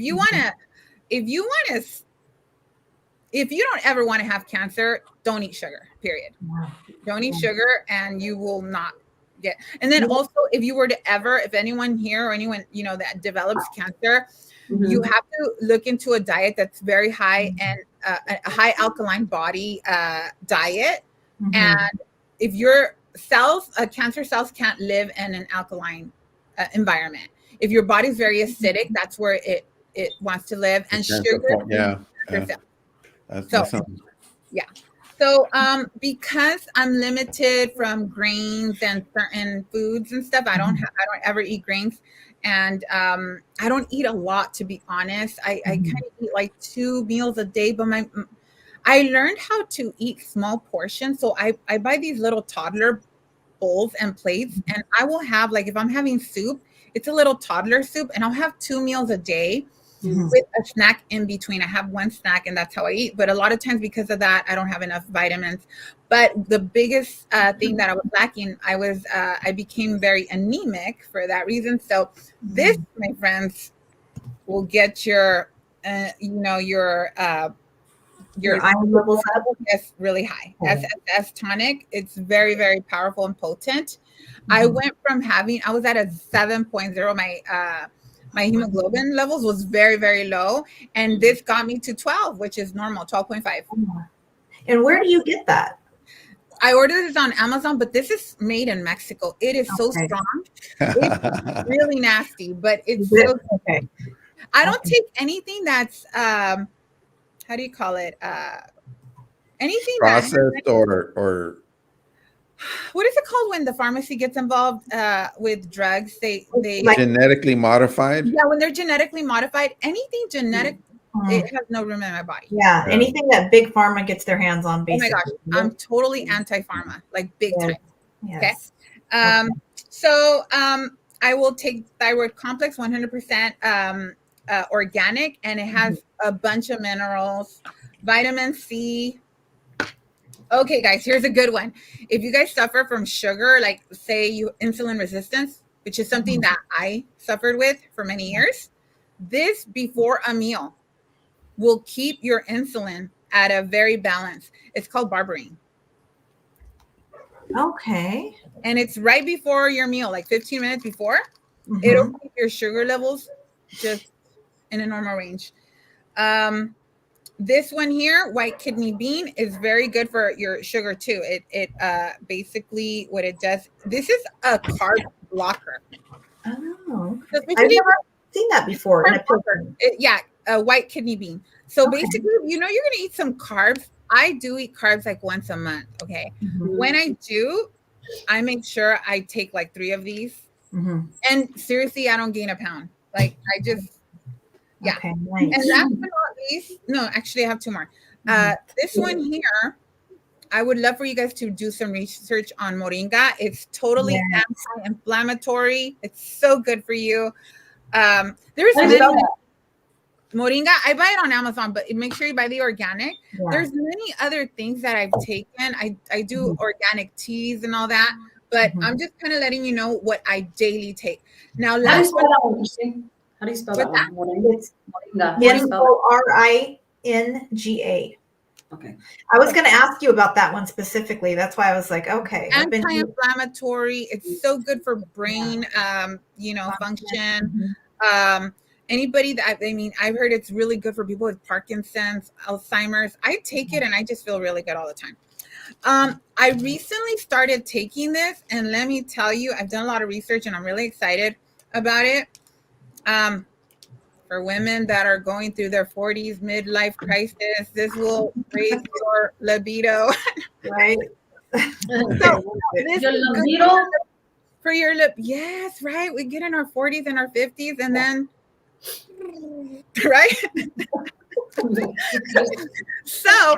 you don't ever want to have cancer, don't eat sugar, period. Don't eat sugar, and you will not get. And then also, if anyone here or anyone, that develops cancer, you have to look into a diet that's very high and a high alkaline body diet. And if your cancer cells can't live in an alkaline environment. If your body's very acidic, that's where it wants to live. And sugar, So, because I'm limited from grains and certain foods and stuff, I don't ever eat grains, and I don't eat a lot, to be honest. I kind of eat like 2 meals a day, but I learned how to eat small portions. So I buy these little toddler bowls and plates, and I will have, like, if I'm having soup, it's a little toddler soup, and I'll have 2 meals a day with a snack in between. I have one snack, and that's how I eat. But a lot of times, because of that, I don't have enough vitamins. But the biggest thing that I was lacking, I became very anemic for that reason. So this, my friends, will get your Your iron levels up. Yes, really high. Okay. SSS tonic. It's very, very powerful and potent. I went from I was at a 7.0. My hemoglobin levels was very, very low. And this got me to 12, which is normal, 12.5. And where do you get that? I ordered this on Amazon, but this is made in Mexico. It is so strong. It's really nasty, but it's so good. Okay. I don't take anything that's how do you call it? Anything Processed or what is it called when the pharmacy gets involved with drugs? They Like- genetically modified. yeah, when they're genetically modified, anything genetic, it has no room in my body. Yeah, Yeah. anything that big pharma gets their hands on, Oh my basically. gosh, I'm totally anti-pharma, like big Yes. time. Yes. So I will take Thyroid Complex 100% organic, and it has a bunch of minerals, vitamin C. Okay, guys, here's a good one. If you guys suffer from sugar, like say you insulin resistance, which is something that I suffered with for many years, this before a meal will keep your insulin at a very balance. It's called berberine. Okay. And it's right before your meal, like 15 minutes before. Mhm. It'll keep your sugar levels just in a normal range. This one here, white kidney bean, is very good for your sugar too. It basically what it does. This is a carb blocker. Oh, So I've basically, never seen that before in a carb blocker. program. Yeah, a white kidney bean. So Okay. basically, you're gonna eat some carbs. I do eat carbs like once a month. Okay, when I do, I make sure I take like 3 of these. Mhm. And seriously, I don't gain a pound. Like I just. Yeah. Okay, nice. And last but not least, no, actually, I have 2 more. This one here, I would love for you guys to do some research on moringa. It's totally Yes. anti-inflammatory. It's so good for you. There's How do you many spell that? moringa. I buy it on Amazon, but make sure you buy the organic. Yeah. There's many other things that I've taken. I do organic teas and all that, but I'm just kind of letting you know what I daily take. Now, How do you last spell that one, Christine? How do you spell that What's one? Moringa. It's Moringa. How do you spell Moringa. it? Okay. I was going to ask you about that one specifically. That's why I was like, okay. I've been- anti-inflammatory. It's so good for brain, function. Anybody that I've heard it's really good for people with Parkinson's, Alzheimer's. I take it and I just feel really good all the time. I recently started taking this, and let me tell you, I've done a lot of research and I'm really excited about it. For women that are going through their 40s, midlife crisis, this will raise your libido. Right? So, this Your is good libido? for your lip. Yes, right. We get in our 40s and our 50s, and then right. So,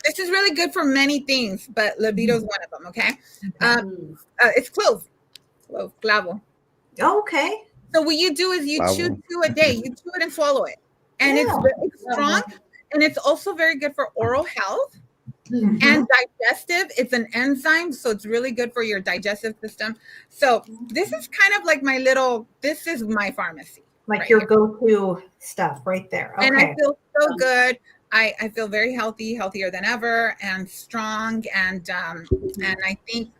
this is really good for many things, but libido is one of them. Okay, it's clove, clavo. Okay. So what you do is you Clavo. chew 2 a day. You chew it and swallow it, and Yeah. it's strong, and it's also very good for oral health Mhm. and digestive. It's an enzyme, so it's really good for your digestive system. So this is kind of like this is my pharmacy. Like right your here. go-to stuff right there. And I Okay. feel so good. I feel very healthy, healthier than ever, and strong. And I think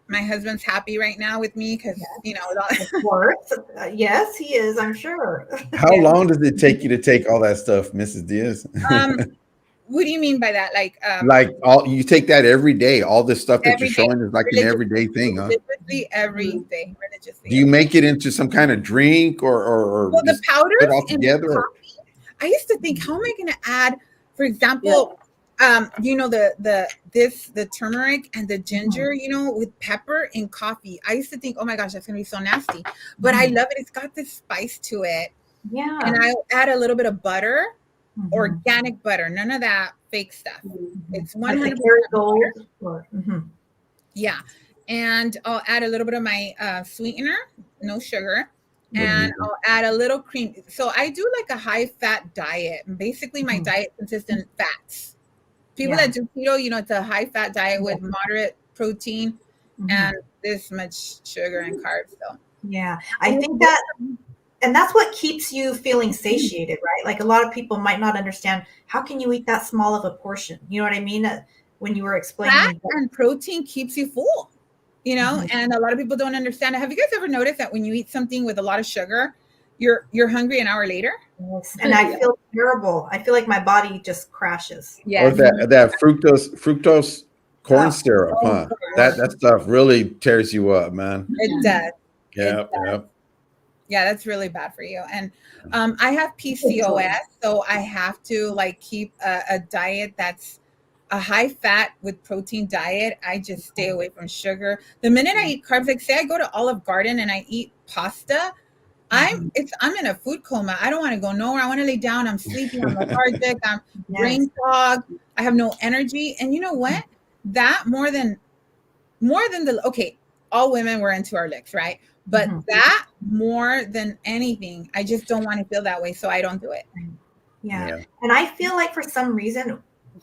my husband's happy right now with me because Of course. Yes, he is, I'm sure. How long does it take you to take all that stuff, Mrs. Diaz? what do you mean by that? Like You take that every day. All this stuff that Every you're day. showing is like an everyday thing, huh? religiously every day, religiously. Do you make it into some kind of drink or Well, the just powders put it all in together? coffee, I used to think, how am I going to add For example, the turmeric and the ginger, with pepper in coffee. I used to think, oh my gosh, that's gonna be so nasty, but I love it. It's got this spice to it, Yeah. and I'll add a little bit of butter, Mhm. organic butter, none of that fake stuff. It's Like the 100% Kerrygold or- mhm. Yeah. And I'll add a little bit of my sweetener, no sugar, and I'll add a little cream. So I do like a high fat diet. Basically, my diet consists in fats. People Yeah. that do keto, it's a high fat diet with moderate protein Mhm. and this much sugar and carbs. So Yeah, I think that, and that's what keeps you feeling satiated, right? Like a lot of people might not understand, how can you eat that small of a portion? You know what I mean? When you were fat explaining. and protein keeps you full, Mhm. and a lot of people don't understand it. Have you guys ever noticed that when you eat something with a lot of sugar, you're hungry an hour later? Yes, and I feel terrible. I feel like my body just crashes. Or that fructose corn Oh. syrup, Oh, huh? gosh. That stuff really tears you up, man. It does. Yeah, yeah. Yeah, that's really bad for you. And I have PCOS, so I have to like keep a diet that's a high fat with protein diet. I just stay away from sugar. The minute I eat carbs, like say I go to Olive Garden and I eat pasta, I'm in a food coma. I don't want to go nowhere. I want to lay down. I'm sleepy. I'm lethargic. I'm brain fog. I have no energy. And you know what? That more than all women were into our licks, right? But that more than anything, I just don't want to feel that way, so I don't do it. Yeah. And I feel like for some reason,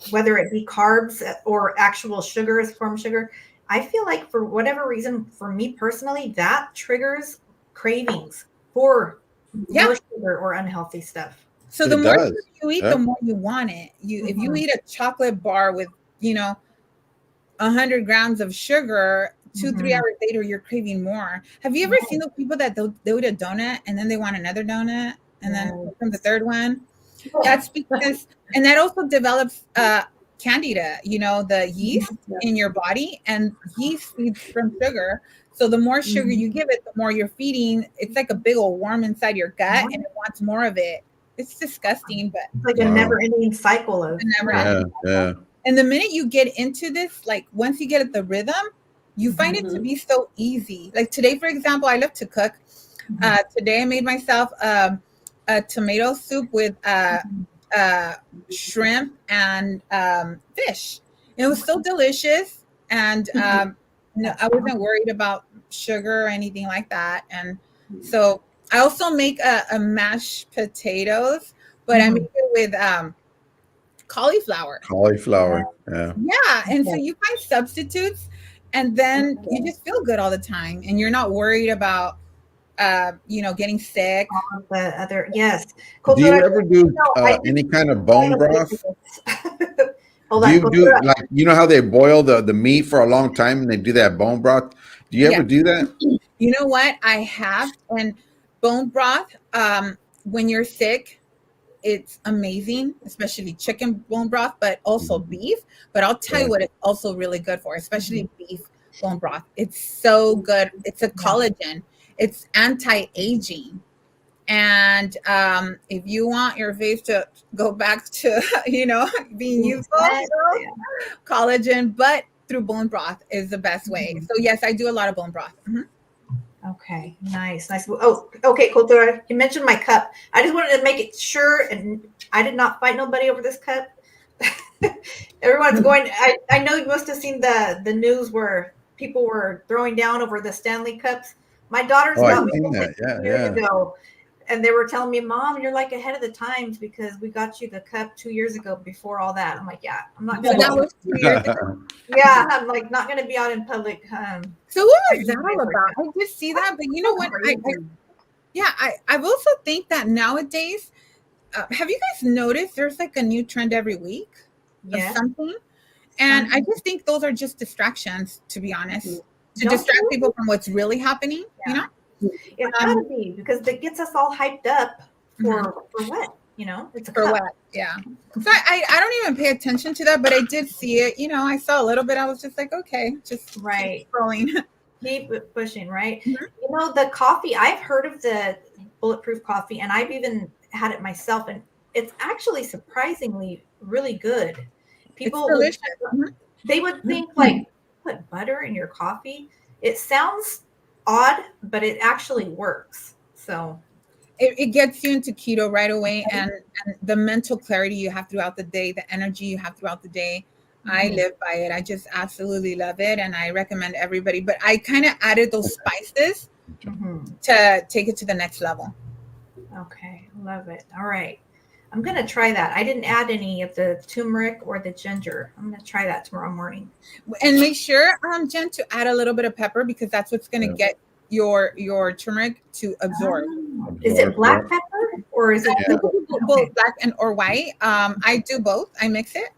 whether it be carbs or actual sugars, form sugar, I feel like for whatever reason, for me personally, that triggers cravings for more sugar or unhealthy stuff. So the more sugar you eat, the more you want it. If you eat a chocolate bar with 100 grams of sugar, 2-3 hours later, you're craving more. Have you ever seen those people that they'll eat a donut and then they want another donut and then from the third one? That's because, and that also develops candida, the yeast in your body, and yeast feeds from sugar. So the more sugar you give it, the more you're feeding. It's like a big old worm inside your gut, and it wants more of it. It's disgusting, but it's like a never-ending cycle of And the minute you get into this, like once you get at the rhythm, you find it to be so easy. Like today, for example, I love to cook. Today I made myself a tomato soup with shrimp and fish. It was so delicious. And no, I wasn't worried about sugar or anything like that. And so I also make a mashed potatoes, but I make it with cauliflower. Yeah. And so you find substitutes, and then you just feel good all the time, and you're not worried about getting sick. The other, yes. Do you ever do any kind of bone broth? Do you do like, how they boil the meat for a long time and they do that bone broth? Do you ever do that? You know what? I have. And bone broth, when you're sick, it's amazing, especially chicken bone broth, but also beef. But I'll tell you what it's also really good for, especially beef bone broth. It's so good. It's a collagen. It's anti-aging. And if you want your face to go back to, being useful, collagen, but through bone broth is the best way. So yes, I do a lot of bone broth. Okay, nice. Oh, okay, cool. So you mentioned my cup. I just wanted to make it sure, and I did not fight nobody over this cup. Everyone's going. I know you must have seen the news where people were throwing down over the Stanley Cups. My daughter's got me years ago, and they were telling me, "Mom, you're like ahead of the times because we got you the cup 2 years ago before all that." I'm like, "Yeah, I'm not gonna." That was 2 years ago. Yeah, I'm like not gonna be out in public. So what was that all about? I just see that, but you know what? I also think that nowadays, have you guys noticed there's like a new trend every week of something? And I just think those are just distractions, to be honest, to distract people from what's really happening, It gotta be, because it gets us all hyped up for what? It's a cup. Yeah. So I don't even pay attention to that, but I did see it. I saw a little bit. I was just like, okay, just keep scrolling. Keep pushing, right? The coffee, I've heard of the bulletproof coffee, and I've even had it myself. And it's actually surprisingly really good. People would, delicious. Mhm. they would think like put butter in your coffee. It sounds odd, but it actually works. So It gets you into keto right away, and the mental clarity you have throughout the day, the energy you have throughout the day. I Mhm. live by it. I just absolutely love it, and I recommend everybody. But I kind of added those spices Mhm. to take it to the next level. Okay, love it. All right. I'm going to try that. I didn't add any of the turmeric or the ginger. I'm going to try that tomorrow morning. And make sure, Jen, to add a little bit of pepper because that's what's going to Yeah. get your turmeric to absorb. Is it black pepper or is it You can do both black and or white. I do both. I mix it.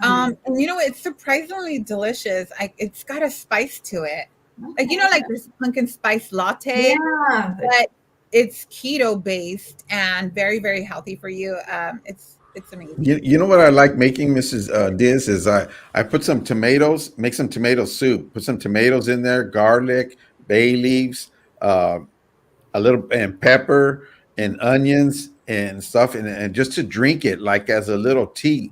And you know, it's surprisingly delicious. It's got a spice to it. Like, you know, like this pumpkin spice latte, Yeah. but it's keto based and very, very healthy for you. It's amazing. You know what I like making, Mrs. Diaz, is I put some tomatoes, make some tomato soup, put some tomatoes in there, garlic, bay leaves, uh, a little and pepper and onions and stuff, and just to drink it like as a little tea,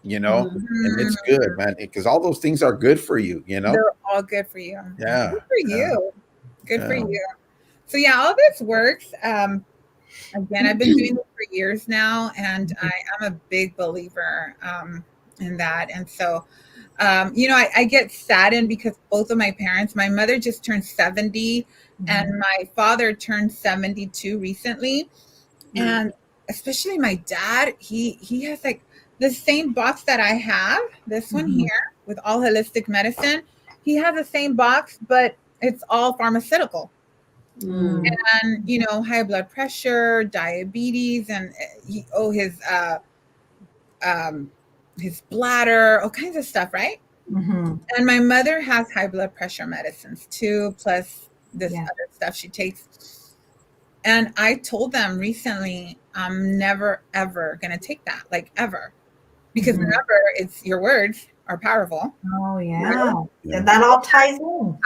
you know, and it's good, man, because all those things are good for you, you know. They're all good for you. Yeah, Good for yeah, you. Good for yeah. you. So yeah, all this works. Again, I've been doing this for years now, and I am a big believer in that. And so, you know, I get saddened because both of my parents, my mother just turned 70 and my father turned 72 recently. And especially my dad, he has like the same box that I have, this one here with all holistic medicine. He has the same box, but it's all pharmaceutical. And you know, high blood pressure, diabetes, and his bladder, all kinds of stuff, right? And my mother has high blood pressure medicines too, plus this other stuff she takes. And I told them recently, I'm never ever gonna take that, like ever, because remember, it's your words are powerful. Oh yeah. Right? And that all ties in.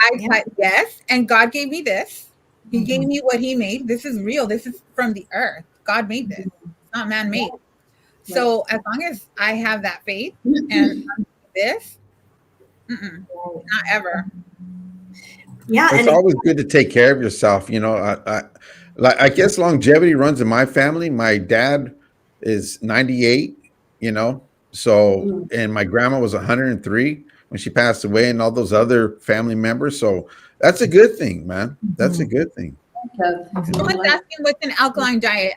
Yes, and God gave me this. He gave me what he made. This is real. This is from the earth. God made this. It's not man-made. So as long as I have that faith and this, not ever. Yeah, It's and always good to take care of yourself, you know. I guess longevity runs in my family. My dad is 98, you know, so and my grandma was 103 when she passed away, and all those other family members. So that's a good thing, man. That's a good thing. Someone's asking what's an alkaline diet.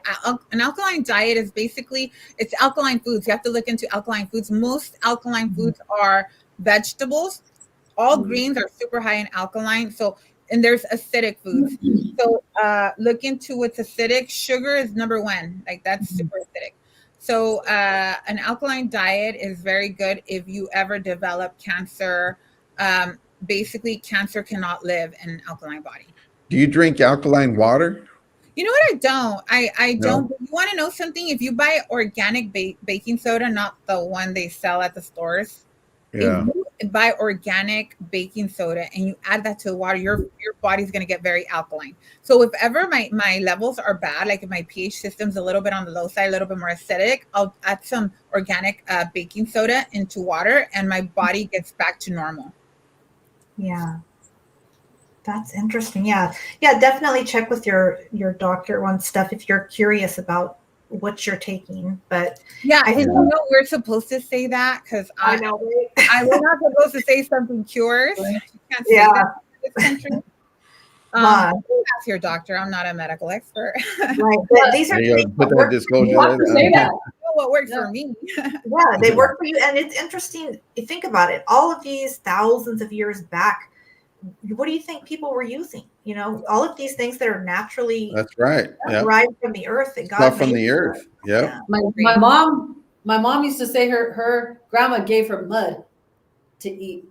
An alkaline diet is basically, it's alkaline foods. You have to look into alkaline foods. Most alkaline foods are vegetables. All greens are super high in alkaline. So, and there's acidic foods. So look into what's acidic. Sugar is number one. Like that's super acidic. So an alkaline diet is very good if you ever develop cancer. Basically, cancer cannot live in an alkaline body. Do you drink alkaline water? You know what? I don't. I No? don't. But you want to know something? If you buy organic baking soda, not the one they sell at the stores, Yeah. if you buy organic baking soda and you add that to the water, your body's going to get very alkaline. So if ever my levels are bad, like if my pH system's a little bit on the low side, a little bit more acidic, I'll add some organic baking soda into water, and my body gets back to normal. yeah. That's interesting. Yeah. Yeah, definitely check with your doctor on stuff if you're curious about what you're taking. But yeah, I think you know we're supposed to say that because I know, right? we're not supposed to say something cures. You can't say that in this country. Ask your doctor. I'm not a medical expert. Right. But these are things Put that that work. disclosure. You have to say that. I know what works for me. Yeah, they work for you. And it's interesting. You think about it. All of these thousands of years back, what do you think people were using? You know, all of these things that are naturally That's right. Yeah. derived from the earth that God Stuff from made. the earth. Yeah. My mom used to say her grandma gave her mud to eat.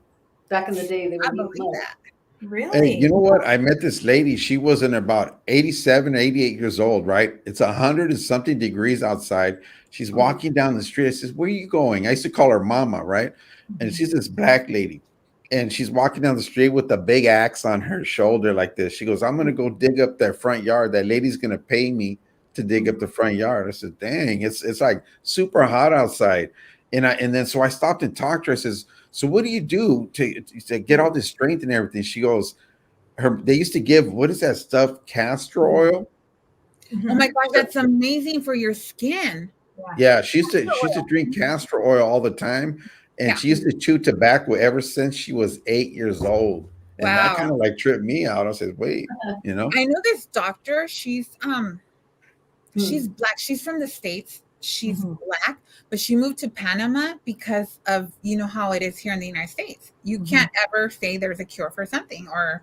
Back in the day, they would I eat believe mud. that. Really? Hey, you know what? I met this lady. She was in about 87, 88 years old, right? It's 100 and something degrees outside. She's walking down the street. I says, "Where are you going?" I used to call her mama, right? And she's this black lady. And she's walking down the street with a big axe on her shoulder like this. She goes, "I'm going to go dig up that front yard. That lady's going to pay me to dig up the front yard. I said, dang, it's like super hot outside. And then so I stopped and talked to her. I says, so what do you do to get all this strength and everything? She goes, they used to give, what is that stuff? Castor oil. Oh my gosh, that's amazing for your skin. Yeah, she used to drink castor oil all the time, and she used to chew tobacco ever since she was 8 years old. And that kind of like tripped me out. I said, wait, I know this doctor, she's black. She's from the States. She's black, but she moved to Panama because of, you know how it is here in the United States. You can't ever say there's a cure for something or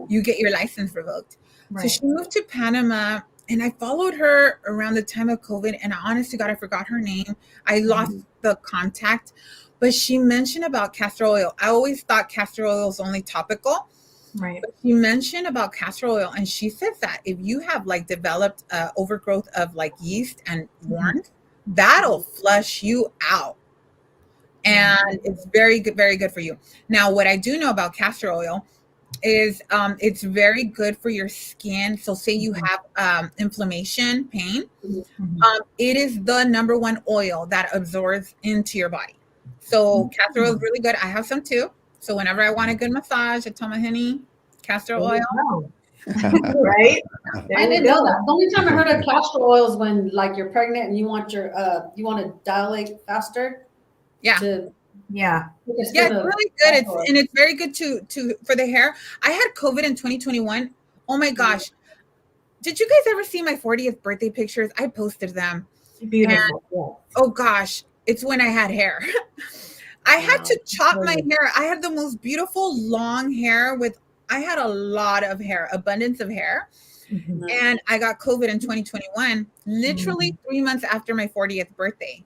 you get your license revoked. Right. So she moved to Panama, and I followed her around the time of COVID, and honest to God, I forgot her name. I lost the contact, but she mentioned about castor oil. I always thought castor oil was only topical. Right. But she mentioned about castor oil, and she says that if you have like developed overgrowth of like yeast and worms, that'll flush you out. And it's very good for you. Now, what I do know about castor oil is it's very good for your skin. So say you have inflammation, pain, it is the number one oil that absorbs into your body. So castor oil is really good. I have some too. So whenever I want a good massage, I tell my honey, castor oil. Right? I didn't know that. The only time I heard of castor oil is when like you're pregnant and you want to dilate faster. Yeah. Yeah, it's really good. It's very good to for the hair. I had COVID in 2021. Oh my gosh. Did you guys ever see my 40th birthday pictures? I posted them. Beautiful. And, oh gosh, it's when I had hair. I had to chop my hair. I had the most beautiful long hair I had a lot of hair, abundance of hair. And I got COVID in 2021, literally 3 months after my 40th birthday.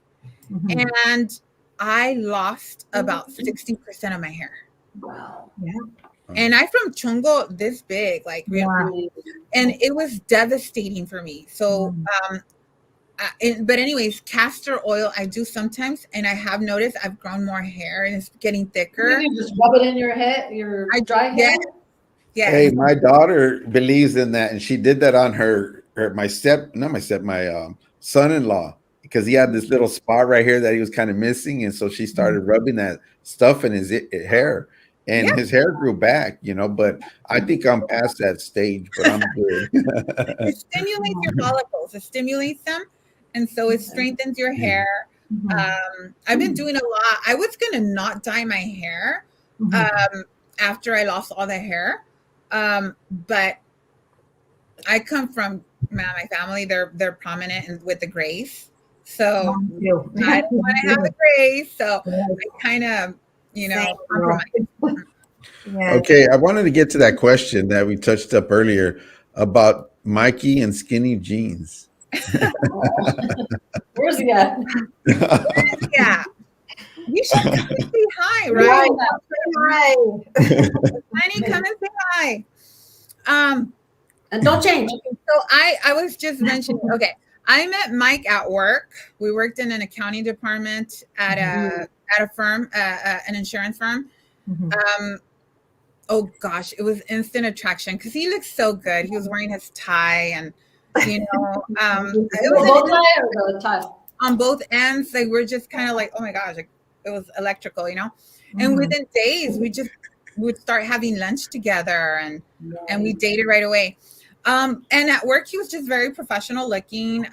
And I lost about 60% of my hair. Wow. Yeah. And I'm from Chongo, this big, like, really, and it was devastating for me. So, but anyways, castor oil I do sometimes, and I have noticed I've grown more hair and it's getting thicker. You just rub it in your head, your dry hair. Yeah. Hey, my daughter believes in that, and she did that on my son-in-law, because he had this little spot right here that he was kind of missing, and so she started rubbing that stuff in his hair, and his hair grew back, but I think I'm past that stage, but I'm good. It stimulates your follicles. It stimulates them, and so it strengthens your hair. I've been doing a lot. I was going to not dye my hair after I lost all the hair, but I come from my family. They're prominent and with the grays. So I don't want to have the grays. So I kind of, compromise. Okay, I wanted to get to that question that we touched up earlier about Mikey and skinny jeans. Where's he at? Yeah. You should come and say hi, right? Hi. Honey, come and say hi. And don't change. So I was just mentioning, okay, I met Mike at work. We worked in an accounting department at a firm, an insurance firm. Oh gosh, it was instant attraction because he looked so good. He was wearing his tie, and it was on both ends. They were just kind of like, oh my gosh, like, it was electrical, And within days, we would start having lunch together, and we dated right away. And at work, he was just very professional looking,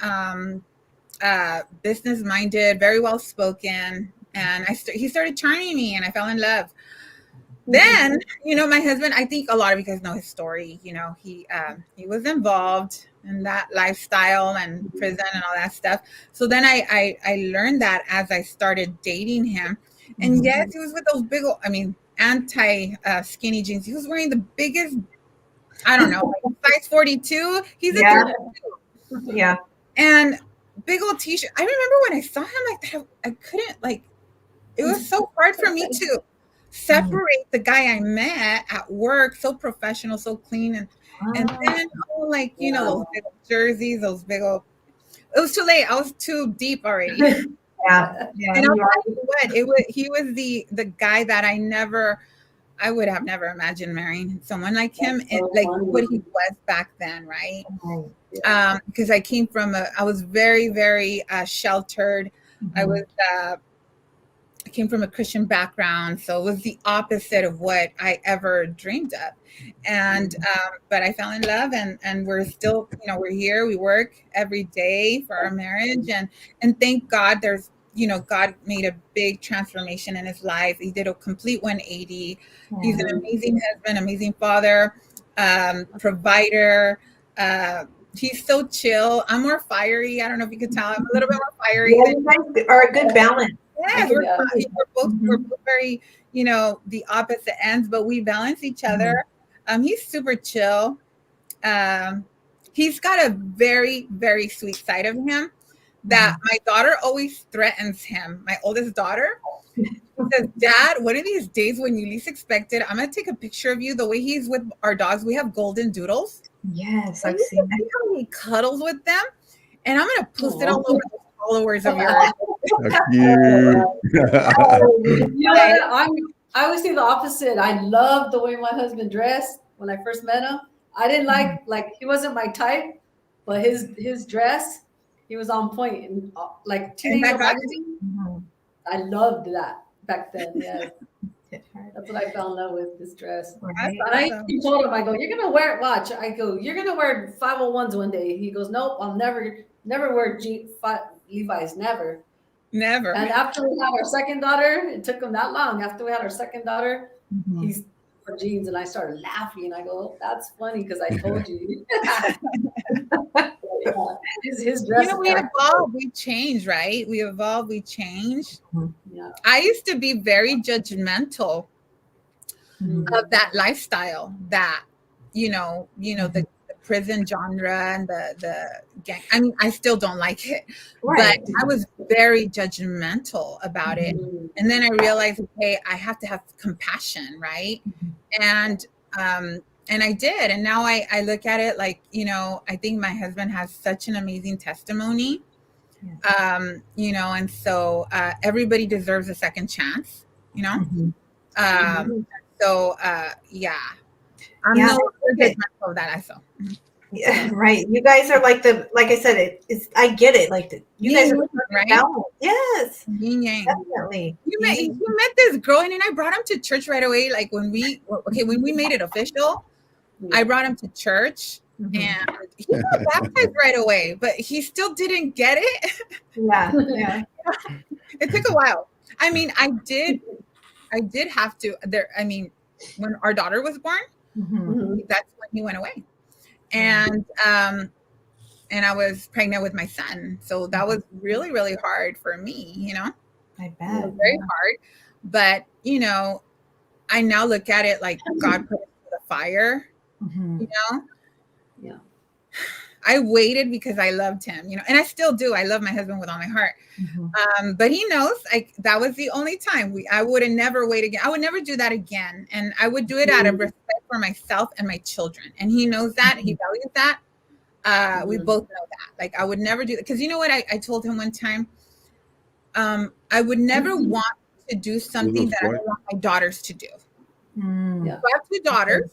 business minded, very well spoken. And he started charming me, and I fell in love. Then, my husband, I think a lot of you guys know his story. He was involved in that lifestyle and prison and all that stuff. So then I learned that as I started dating him. And yes, he was with those big old, anti skinny jeans. He was wearing the biggest, I don't know, like size 42. He's a 32. Yeah. And big old t-shirt. I remember when I saw him like that, I couldn't, it was so hard for me to separate the guy I met at work, so professional, so clean, and then those big old jerseys, those big old. It was too late. I was too deep already. Yeah. And I'll tell you what, he was the guy that I would have never imagined marrying someone like him, and like what he was back then, right? because I was very, very sheltered. I came from a Christian background, so it was the opposite of what I ever dreamed of. And but I fell in love, and we're still, we're here. We work every day for our marriage, and thank God there's, God made a big transformation in his life. He did a complete 180. He's an amazing husband, amazing father, provider. He's so chill. I'm more fiery. I don't know if you could tell. I'm a little bit more fiery. Yeah, you guys are a good balance. Yeah, we're both very, the opposite ends, but we balance each other. He's super chill. He's got a very, very sweet side of him that my daughter always threatens him. My oldest daughter says, "Dad, one of these days when you least expect it, I'm gonna take a picture of you. The way he's with our dogs, we have golden doodles. Yes, I've seen that. How he cuddles with them, and I'm gonna post it all over the followers of yours." I always say the opposite. I love the way my husband dressed when I first met him. I didn't like he wasn't my type, but his dress, he was on point. And like teenager magazine, I loved that back then. Yeah, that's what I fell in love with, this dress. Right. And I told him, I go, "You're gonna wear it. Watch." I go, "You're gonna wear 501s one day." He goes, "Nope, I'll never wear Levi's, never." And after we had our second daughter, it took him that long. After we had our second daughter, he's for jeans, and I started laughing. I go, "Oh, that's funny because I told you." His dress. We evolve, we change, right? We evolve, we change. Yeah. I used to be very judgmental of that lifestyle, that the prison genre and the gang. I mean, I still don't like it, but I was very judgmental about it. And then I realized, okay, I have to have compassion, right? And I did. And now I look at it like, I think my husband has such an amazing testimony, and so everybody deserves a second chance, so yeah. I'm no longer judgmental of that. I feel. Yeah, right. You guys are like I said, I get it. Like you guys are right? balance. Yes, Yin-yang. definitely. You met this girl, and then I brought him to church right away. Like when we made it official, I brought him to church, and he got baptized right away, but he still didn't get it. Yeah. It took a while. I mean, I did have to. When our daughter was born, that's when he went away, and I was pregnant with my son, so that was really, really hard for me. I bet. It was very hard, but I now look at it like God put it in the fire. Yeah. I waited because I loved him, and I still do. I love my husband with all my heart. But he knows that was the only time I would have never wait again. I would never do that again. And I would do it out of respect for myself and my children. And he knows that. He values that. We both know that. Like I would never do that. Because you know what? I told him one time, I would never want to do something that I don't want my daughters to do. So I have two daughters.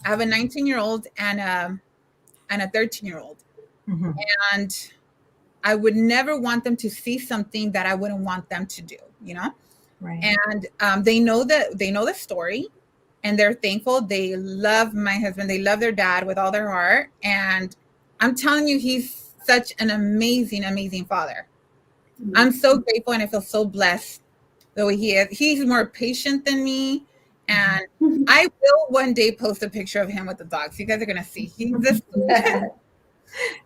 I have a 19-year-old and a 13-year-old. And I would never want them to see something that I wouldn't want them to do, Right. And they know the story, and they're thankful. They love my husband. They love their dad with all their heart. And I'm telling you, he's such an amazing, amazing father. I'm so grateful, and I feel so blessed the way he is. He's more patient than me. And I will one day post a picture of him with the dogs. You guys are going to see. He's this.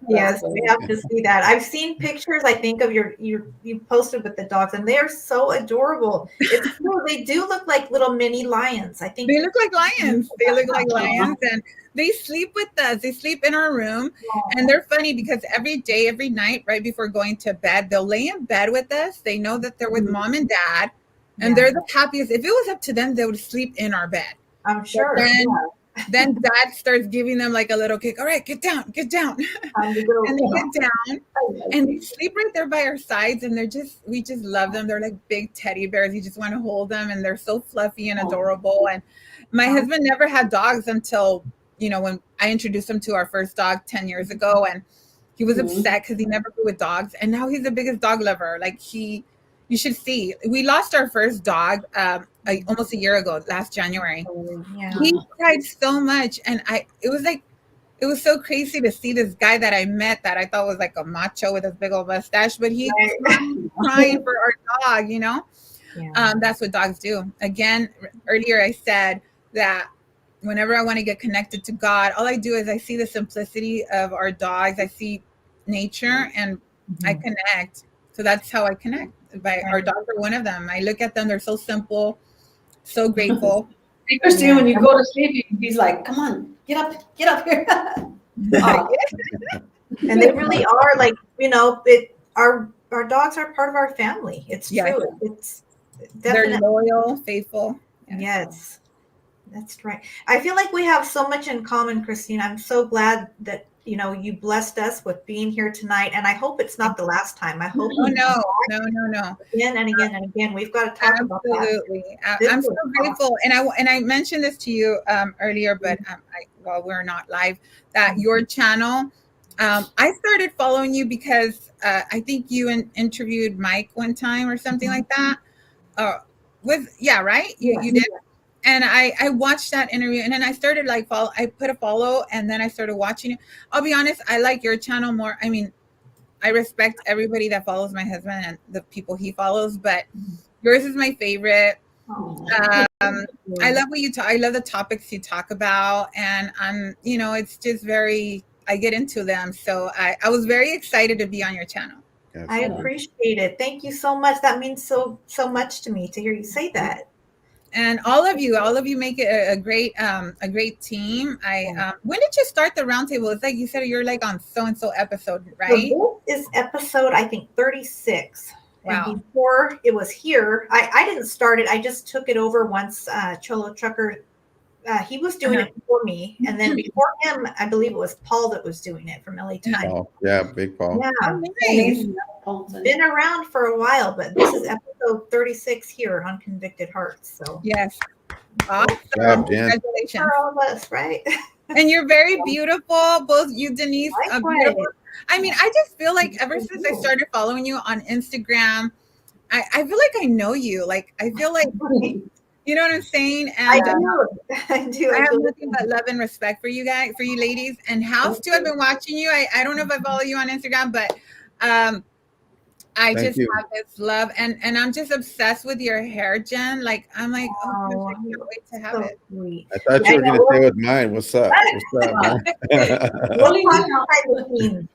Yes, we have to see that. I've seen pictures, I think, of you posted with the dogs, and they're so adorable. It's cool. They do look like little mini lions. I think they look like lions. They look like lions, and they sleep with us. They sleep in our room, and they're funny because every day, every night, right before going to bed, they'll lay in bed with us. They know that they're with mom and dad, and they're the happiest. If it was up to them, they would sleep in our bed. I'm sure. Then dad starts giving them like a little kick. All right, get down. And they get down and they sleep right there by our sides. And we just love them. They're like big teddy bears. You just want to hold them, and they're so fluffy and adorable. And my husband never had dogs until when I introduced him to our first dog 10 years ago, and he was Mhm. upset because he never grew with dogs, and now he's the biggest dog lover. Like you should see. We lost our first dog almost a year ago, last January. Yeah. He cried so much, and it was so crazy to see this guy that I met that I thought was like a macho with his big old mustache, but he was crying for our dog. Yeah. That's what dogs do. Again, earlier I said that whenever I want to get connected to God, all I do is I see the simplicity of our dogs. I see nature, and I connect. So that's how I connect. Our dogs are one of them. I look at them; they're so simple, so grateful. Hey, Christine, when you go to sleep, he's like, "Come on, get up here." Oh, And they really are like, our dogs are part of our family. It's Yes. true. It's They're definitely, loyal, faithful. yes, that's right. I feel like we have so much in common, Christine. I'm so glad that, you blessed us with being here tonight. And I hope it's not the last time. I hope Oh no. again and again and again. We've got to talk about that. Absolutely. This I'm was so grateful. And I mentioned this to you earlier, but while we're not live, that your channel, I started following you because I think you interviewed Mike one time or something like that. Right? You did. And I watched that interview, and then I started I put a follow, and then I started watching it. I'll be honest, I like your channel more. I mean, I respect everybody that follows my husband and the people he follows, but yours is my favorite. Oh, I love what you talk. I love the topics you talk about, and it's just I get into them. So I was very excited to be on your channel. I appreciate it. Thank you so much. That means so much to me to hear you say that. And all of you make it a great team. When did you start the roundtable? It's like you said you're like on so and so episode, right? So this is episode, I think, 36. Wow. And before it was here, I didn't start it. I just took it over once Cholo Trucker, he was doing it before me. And then before him, I believe it was Paul that was doing it from LA Times. Oh, yeah, Big Paul. Yeah. Nice. Been around for a while, but this is episode 36 here on Convicted Hearts. So Yes. Awesome. job, Jen. Congratulations. for all of us, right? And you're very beautiful, both you, Denise. Likewise. Beautiful. I mean, I just feel like ever since I started following you on Instagram, I feel like I know you. Like I feel like you know what I'm saying? And I do. I do. I have nothing but love and respect for you guys, for you ladies. And House too, I've been watching you. I don't know if I follow you on Instagram, but I Thank just you. have this love, and I'm just obsessed with your hair, Jen. Like I'm like, oh, gosh, I can't wait to have So it. sweet. I thought you were gonna stay with mine. What's up? What's up, man? Really looking,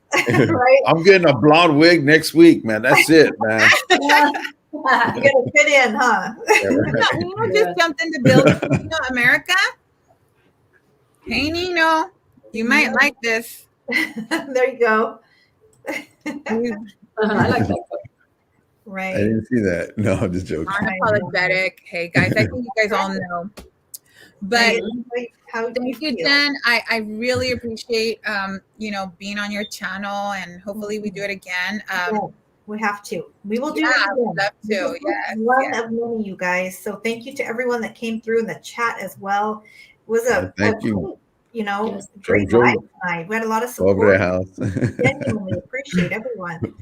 right? I'm getting a blonde wig next week, man. That's it, man. You gotta fit in, huh? Yeah, right. Nino just jumped into building America. Hey, Nino, you might like this. There you go. I like that. I Right. didn't see that. No, I'm just joking. Unapologetic. Hey, guys, I think you guys all know. But How do thank you, feel? Jen. I really appreciate being on your channel, and hopefully we do it again. We have to. We will do Yeah, it I would again. love to. Yes, One yes. of many, you guys. So thank you to everyone that came through in the chat as well. It was Thank you. Yes. great Jojo. night tonight. We had a lot of Over the support. house. Genuinely appreciate everyone.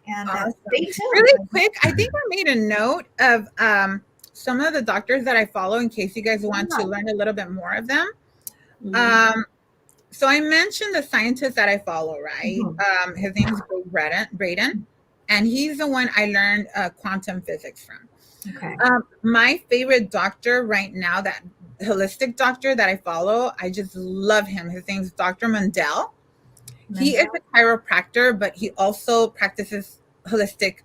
And Awesome. stay tuned. Really quick, I think I made a note of some of the doctors that I follow in case you guys want to learn a little bit more of them. So I mentioned the scientist that I follow, right? His name is Braden, and he's the one I learned quantum physics from. Okay. My favorite doctor right now, that holistic doctor that I follow, I just love him. His name's Dr. Mundell. He is a chiropractor, but he also practices holistic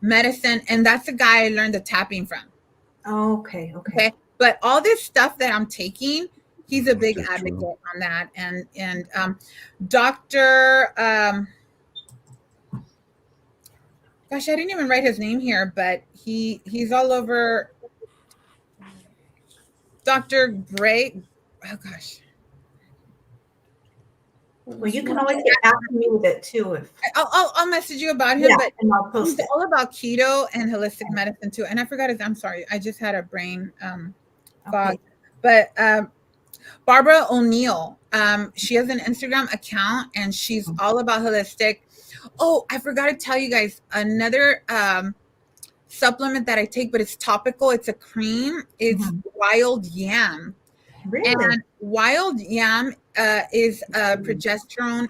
medicine, and that's the guy I learned the tapping from. Okay. Okay, but all this stuff that I'm taking, he's a big That's advocate true. on that. And Dr. Gosh, I didn't even write his name here, but he's all over. Dr. Gray. Oh gosh. Well, you can always get back to me with it too. If I'll message you about him, but and I'll he's post it. all about keto and holistic medicine too. And I forgot his. I'm sorry, I just had a brain fog. Okay. But Barbara O'Neill. She has an Instagram account and she's all about holistic. Oh, I forgot to tell you guys another supplement that I take, but it's topical. It's a cream. It's wild yam. Really? And wild yam is a progesterone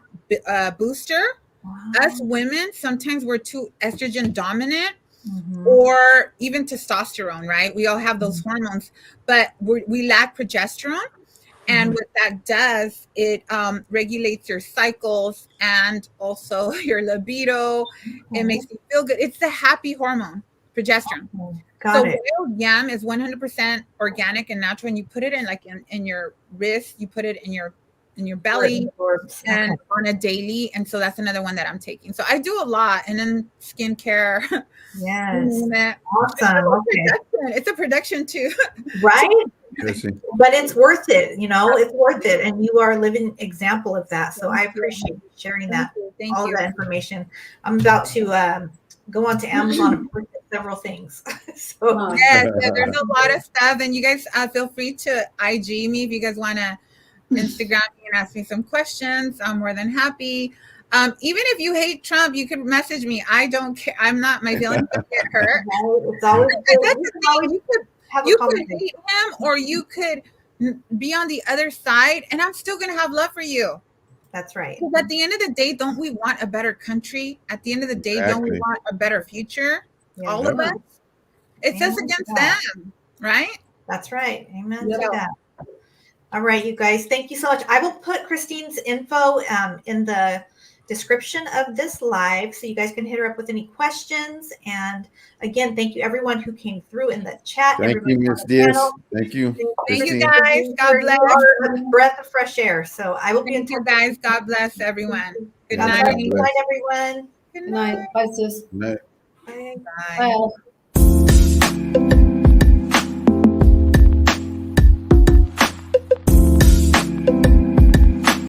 booster. Wow. Us women, sometimes we're too estrogen dominant Mhm. or even testosterone, right? We all have those hormones, but we lack progesterone. And what that does, it regulates your cycles and also your libido. It makes you feel good. It's the happy hormone, progesterone. Got it. Wild yam is 100% organic and natural, and you put it in like in your wrist, you put it in your belly, and on a daily. And so that's another one that I'm taking. So I do a lot, and then skincare. Yes. Awesome. Okay. It's a production too. Right? Interesting. But it's worth it, you know, it's worth it. And you are a living example of that. So I appreciate you sharing that, Thank all you. that information. I'm about to go onto Amazon and purchase several things. So Yes, there's a lot of stuff. And you guys feel free to IG me if you guys want to Instagram me and ask me some questions. I'm more than happy. Even if you hate Trump, you could message me. I don't care. I'm not, my feelings don't get hurt. it's always good. That's the thing. You could hate him or you could be on the other side, and I'm still going to have love for you. That's right. Because at the end of the day, don't we want a better country? At the end of the day, don't we want a better future? Yeah. All of us? It's us against them, right? That's right. Amen to that. All right, you guys. Thank you so much. I will put Christine's info in the description of this live so you guys can hit her up with any questions. And again, thank you everyone who came through in the chat. Thank you, Ms. Diaz. Thank you. Thank you, Christine. guys. God bless. You are a breath of fresh air. So I will be in Thank you, touch. guys. God bless everyone. Good God night. bless. Good night, everyone. Good Good night. Bye, sis. Good night. Bye. Bye. Bye, Al.